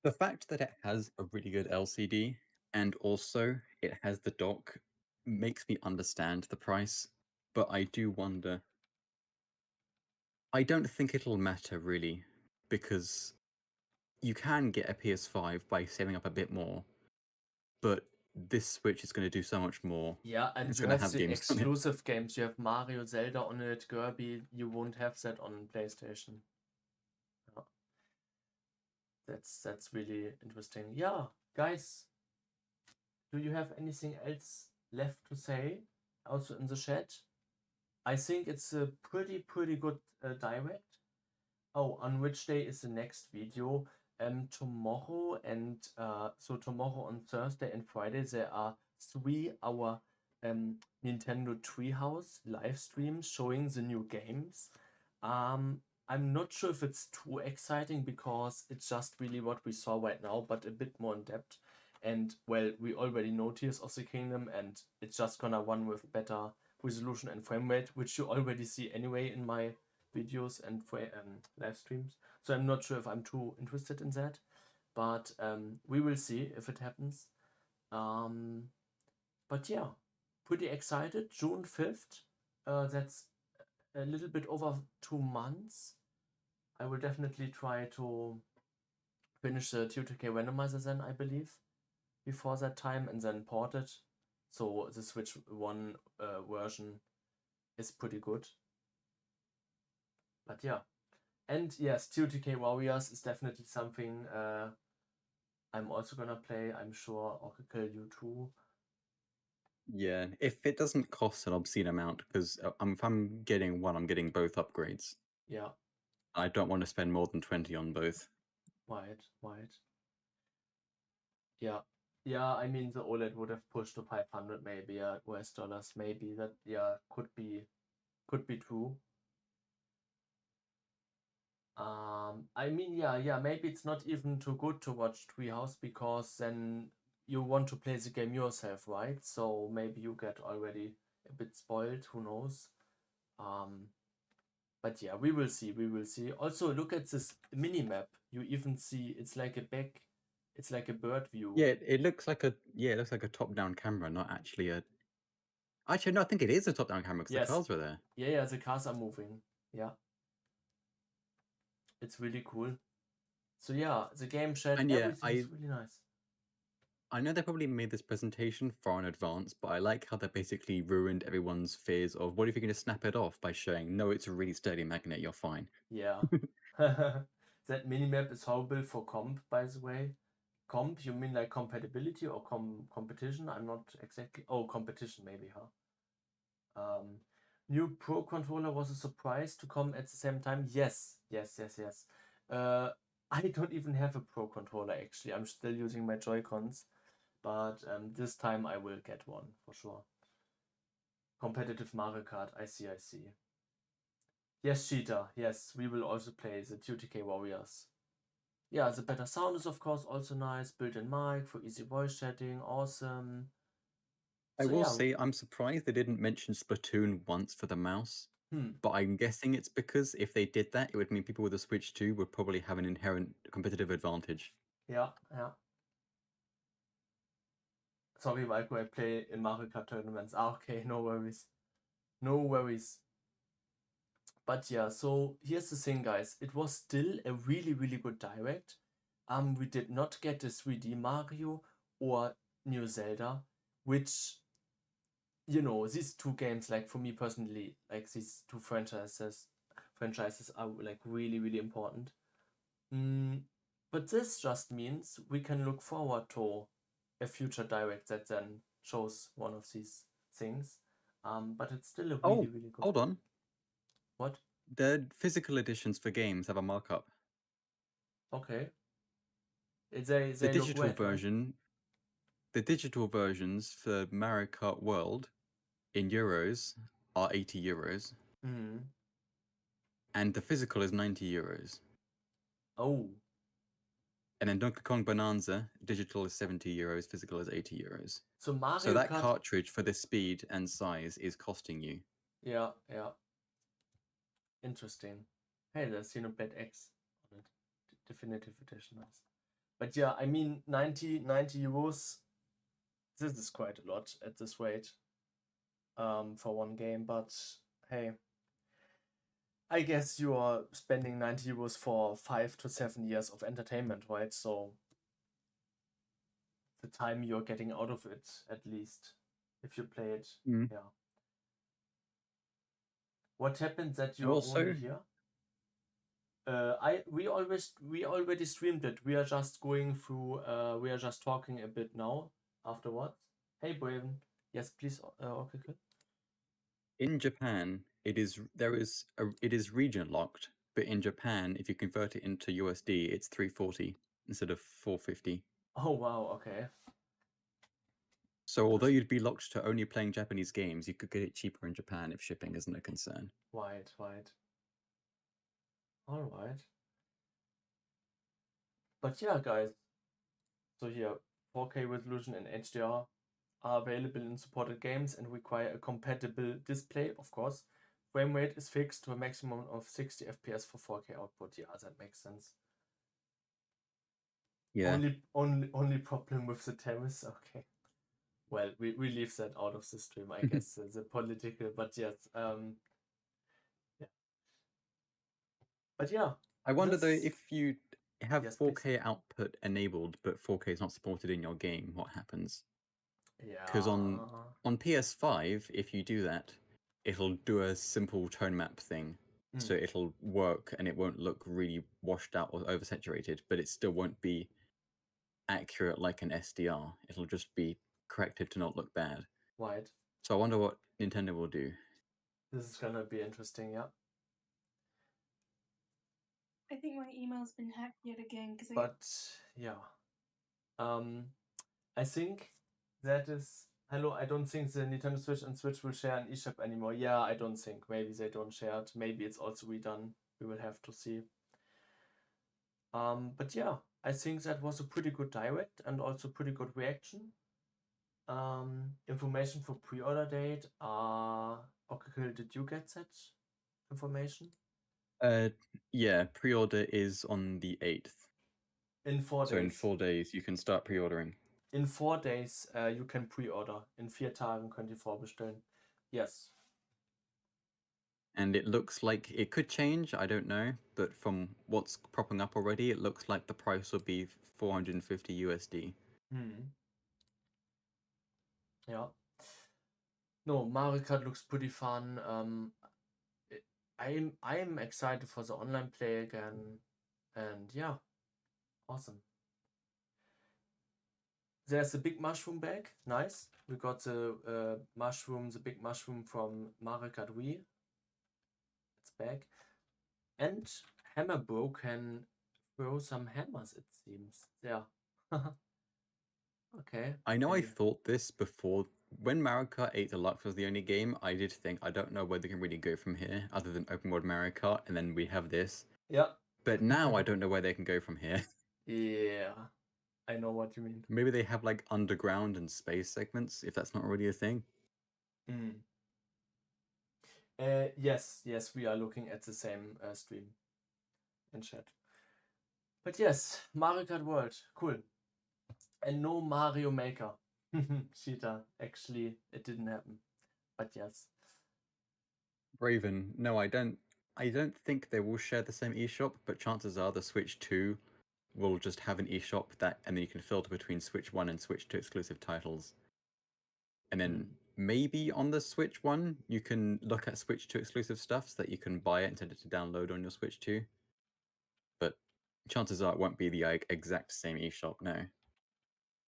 The fact that it has a really good LCD, and also it has the dock, makes me understand the price, but I do wonder... I don't think it'll matter, really, because you can get a PS5 by saving up a bit more, but this Switch is going to do so much more. Yeah, and it's you going to have the games on it. exclusive games. You have Mario, Zelda on it, Kirby. You won't have that on PlayStation. Yeah. That's really interesting. Yeah, guys, do you have anything else left to say? Also in the chat? I think it's a pretty good direct. Oh, on which day is the next video? Tomorrow and so tomorrow on Thursday and Friday there are 3-hour Nintendo Treehouse live streams showing the new games. I'm not sure if it's too exciting because it's just really what we saw right now, but a bit more in depth. And well, we already know Tears of the Kingdom, and it's just gonna run with better resolution and frame rate, which you already see anyway in my videos and live streams. So I'm not sure if I'm too interested in that, but we will see if it happens. But yeah, pretty excited. June 5th. That's a little bit over 2 months. I will definitely try to finish the TOTK randomizer then, I believe, before that time, and then port it. So the Switch 1 version is pretty good. But yeah. And yes, TOTK Warriors is definitely something I'm also gonna play. I'm sure Oracle, you too. Yeah, if it doesn't cost an obscene amount, because if I'm getting one, I'm getting both upgrades. Yeah. I don't want to spend more than 20 on both. Right. Yeah. Yeah, I mean, the OLED would have pushed to 500 maybe, US dollars, maybe. That, yeah, could be true. I mean, yeah, maybe it's not even too good to watch Treehouse, because then you want to play the game yourself, right? So maybe you get already a bit spoiled, who knows? But yeah, we will see. Also, look at this mini-map. You even see it's like a bird view. Yeah, it looks like a top-down camera, not actually a... Actually, no, I think it is a top-down camera, because the cars were there. Yeah, the cars are moving. Yeah. It's really cool. So yeah, the game chat, and yeah, everything is really nice. I know they probably made this presentation far in advance, but I like how they basically ruined everyone's fears of what if you're going to snap it off by showing, no, it's a really sturdy magnet, you're fine. Yeah. That minimap is horrible for comp, by the way. Comp, you mean like compatibility or competition? I'm not exactly... Oh, competition maybe, huh? New Pro Controller was a surprise to come at the same time. Yes. I don't even have a Pro Controller, actually. I'm still using my Joy-Cons. But this time I will get one, for sure. Competitive Mario Kart, I see. Yes, Cheetah. Yes, we will also play the TOTK Warriors. Yeah, the better sound is of course also nice. Built-in mic for easy voice chatting. Awesome. I will say I'm surprised they didn't mention Splatoon once for the mouse. But I'm guessing it's because if they did that, it would mean people with a Switch 2 would probably have an inherent competitive advantage. Yeah. Sorry, Michael, I play in Mario Kart tournaments. Okay, no worries. But yeah, so here's the thing, guys. It was still a really good direct. We did not get the 3D Mario or new Zelda, which, you know, these two games, like for me personally, like these two franchises are like really important. But this just means we can look forward to a future direct that then shows one of these things. But it's still a really good. Hold on. What? The physical editions for games have a markup. Okay. The digital version, the digital versions for Mario Kart World in euros are 80 euros. And the physical is 90 euros. Oh. And then Donkey Kong Bonanza, digital is 70 euros, physical is 80 euros. So Mario So that Kart... cartridge for this speed and size is costing you. Yeah. Interesting. Hey, there's Xenoblade X on it. Definitive edition, nice. But yeah, I mean, 90 euros, this is quite a lot at this rate for one game, but hey, I guess you are spending 90 euros for 5 to 7 years of entertainment, right? So the time you're getting out of it, at least, if you play it, yeah. What happened that you're only here? We already streamed it. We are just going through. We are just talking a bit now. Afterwards. Hey, Braven. Yes, please. Okay, good. In Japan, it is region locked, but in Japan, if you convert it into USD, it's 340 instead of 450. Oh wow! Okay. So although you'd be locked to only playing Japanese games, you could get it cheaper in Japan if shipping isn't a concern. Right. All right. But yeah, guys. So here, 4K resolution and HDR are available in supported games and require a compatible display, of course. Frame rate is fixed to a maximum of 60 FPS for 4K output. Yeah, that makes sense. Yeah. Only problem with the terrace. Okay. Well, we leave that out of the stream, I guess. The political, but yes. Yeah. But yeah. I wonder though, if you have 4K output enabled, but 4K is not supported in your game, what happens? Yeah. Because on PS5, if you do that, it'll do a simple tone map thing. So it'll work and it won't look really washed out or oversaturated, but it still won't be accurate like an SDR. It'll just be corrected to not look bad. Right. So I wonder what Nintendo will do. This is gonna be interesting, yeah. I think my email's been hacked yet again. Yeah. I think that is... Hello, I don't think the Nintendo Switch and Switch will share an eShop anymore. Yeah, I don't think. Maybe they don't share it. Maybe it's also redone. We will have to see. But yeah, I think that was a pretty good direct and also pretty good reaction. Information for pre-order date. Okay, did you get that information? Yeah, pre-order is on the 8th. In 4 days. So in 4 days you can start pre-ordering. In 4 days you can pre-order. In 4 Tagen könnt ihr vorbestellen. Yes. And it looks like it could change, I don't know, but from what's propping up already, it looks like the price will be 450 USD. Yeah. No, Mario Kart looks pretty fun. I'm excited for the online play again. And yeah, awesome. There's a big mushroom bag. Nice. We got the big mushroom from Mario Kart Wii. It's back. And Hammer Bro can throw some hammers, it seems. Yeah. Okay. I know I thought this before. When Mario Kart 8 Deluxe was the only game, I did think, I don't know where they can really go from here, other than open world Mario Kart, and then we have this. Yeah. But now I don't know where they can go from here. Yeah. I know what you mean. Maybe they have like underground and space segments, if that's not already a thing. Yes, we are looking at the same stream in chat. But yes, Mario Kart World, cool. And no Mario Maker. Cheetah, actually, it didn't happen. But yes. Raven, no, I don't think they will share the same eShop, but chances are the Switch 2 will just have an eShop that, and then you can filter between Switch 1 and Switch 2 exclusive titles. And then maybe on the Switch 1, you can look at Switch 2 exclusive stuff so that you can buy it and send it to download on your Switch 2. But chances are it won't be the exact same eShop, no.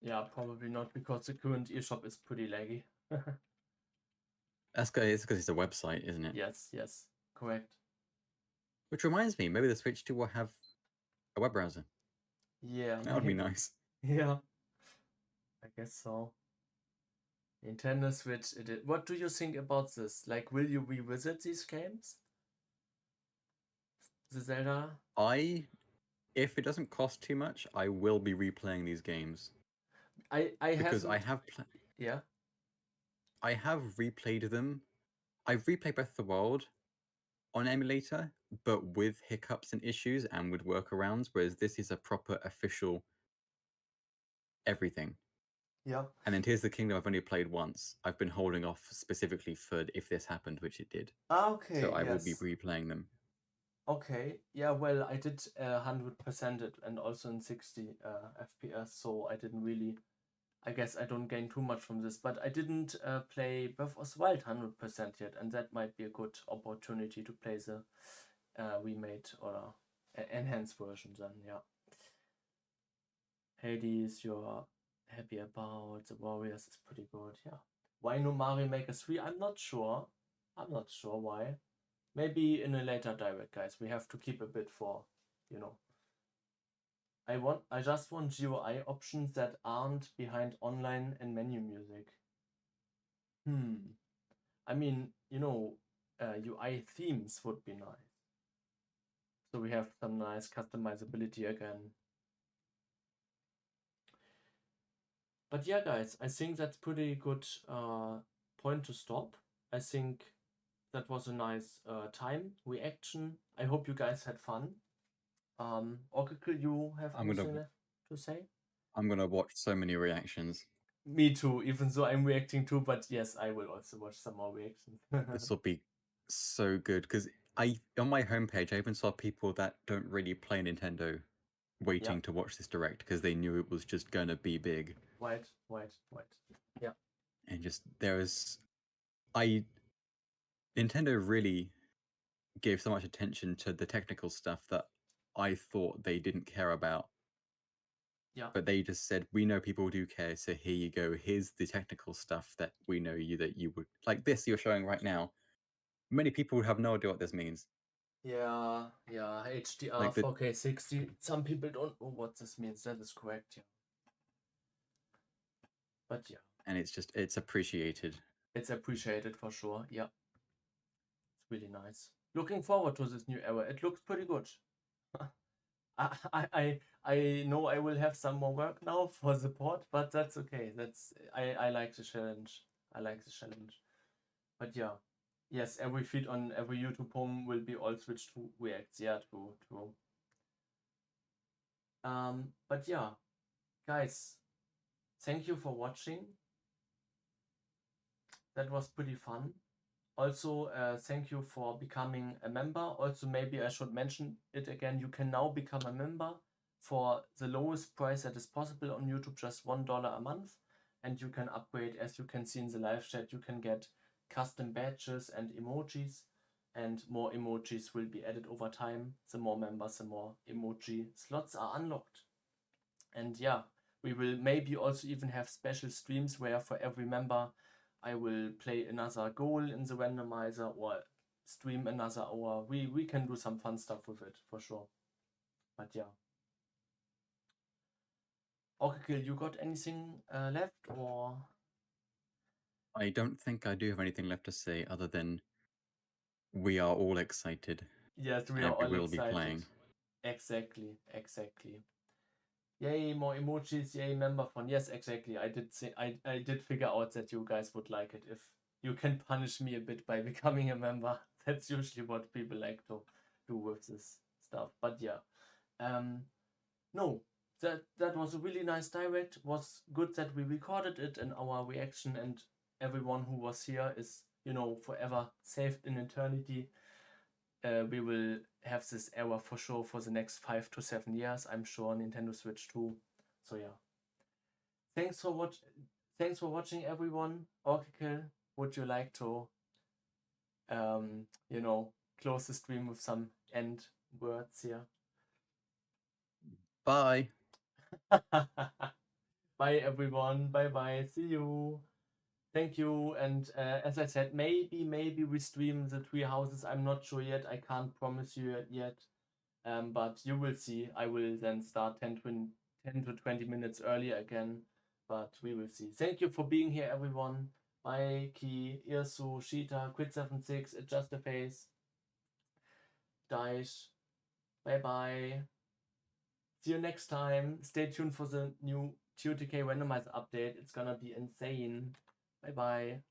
Yeah, probably not, because the current eShop is pretty laggy. It's because it's a website, isn't it? Yes, correct. Which reminds me, maybe the Switch 2 will have a web browser. Yeah. That would be nice. Yeah. I guess so. Nintendo Switch, what do you think about this? Like, will you revisit these games? The Zelda? If it doesn't cost too much, I will be replaying these games. I have replayed them. I've replayed Breath of the Wild on emulator, but with hiccups and issues and with workarounds, whereas this is a proper official everything. Yeah. And then Tears of the Kingdom I've only played once. I've been holding off specifically for if this happened, which it did. Okay. So I will be replaying them. Okay. Yeah, well, I did 100% it, and also in 60 FPS, so I didn't really... I guess I don't gain too much from this, but I didn't play Breath of the Wild 100% yet, and that might be a good opportunity to play the remade or enhanced version then, yeah. Hades, you're happy about. The Warriors is pretty good, yeah. Why no Mario Maker 3? I'm not sure why. Maybe in a later direct, guys. We have to keep a bit for, you know. I just want GUI options that aren't behind online and menu music. I mean, you know, UI themes would be nice. So we have some nice customizability again. But yeah, guys, I think that's pretty good point to stop. I think that was a nice time reaction. I hope you guys had fun. Oracle, you have anything left to say? I'm gonna watch so many reactions. Me too, even though I'm reacting too, but yes, I will also watch some more reactions. This will be so good, because on my homepage I even saw people that don't really play Nintendo waiting to watch this direct because they knew it was just gonna be big. Right. Yeah. And just Nintendo really gave so much attention to the technical stuff that I thought they didn't care about. Yeah. But they just said, we know people do care, so here you go. Here's the technical stuff that we know that you would like. This you're showing right now. Many people would have no idea what this means. Yeah, HDR, Like 4K 60. Some people don't know what this means. That is correct, yeah. But yeah. And it's appreciated. It's appreciated for sure, yeah. It's really nice. Looking forward to this new era. It looks pretty good. I know I will have some more work now for support, but that's okay. I like the challenge. But yeah. Yes, every feed on every YouTube home will be all switched to Reacts. Yeah, true. But yeah, guys, thank you for watching. That was pretty fun. Also, thank you for becoming a member. Also, maybe I should mention it again. You can now become a member for the lowest price that is possible on YouTube, just $1 a month. And you can upgrade, as you can see in the live chat, you can get custom badges and emojis. and more emojis will be added over time. The more members, the more emoji slots are unlocked. And yeah, we will maybe also even have special streams where for every member I will play another goal in the randomizer or stream another hour. We can do some fun stuff with it for sure. But yeah. Okay, you got anything left or? I don't think I do have anything left to say other than we are all excited. Yes, we are all will excited. Be playing. Exactly. Yay, more emojis, yay, member fun. Yes, exactly. I did figure out that you guys would like it if you can punish me a bit by becoming a member. That's usually what people like to do with this stuff. But yeah. No, that was a really nice direct. It was good that we recorded it and our reaction, and everyone who was here is, forever saved in eternity. We will have this era for sure for the next 5 to 7 years, I'm sure, on Nintendo Switch 2. So yeah. Thanks for watching, everyone. Oracle, would you like to close the stream with some end words here? Bye. Bye everyone. Bye. See you. Thank you. And as I said, maybe we stream the Three Houses. I'm not sure yet. I can't promise you yet. But you will see. I will then start 10 to 20 minutes earlier again. But we will see. Thank you for being here, everyone. Bye, Ki, Irsu, Sheeta, Quid76, Adjust the Face, Daish. Bye. See you next time. Stay tuned for the new TOTK randomizer update. It's gonna be insane. Bye.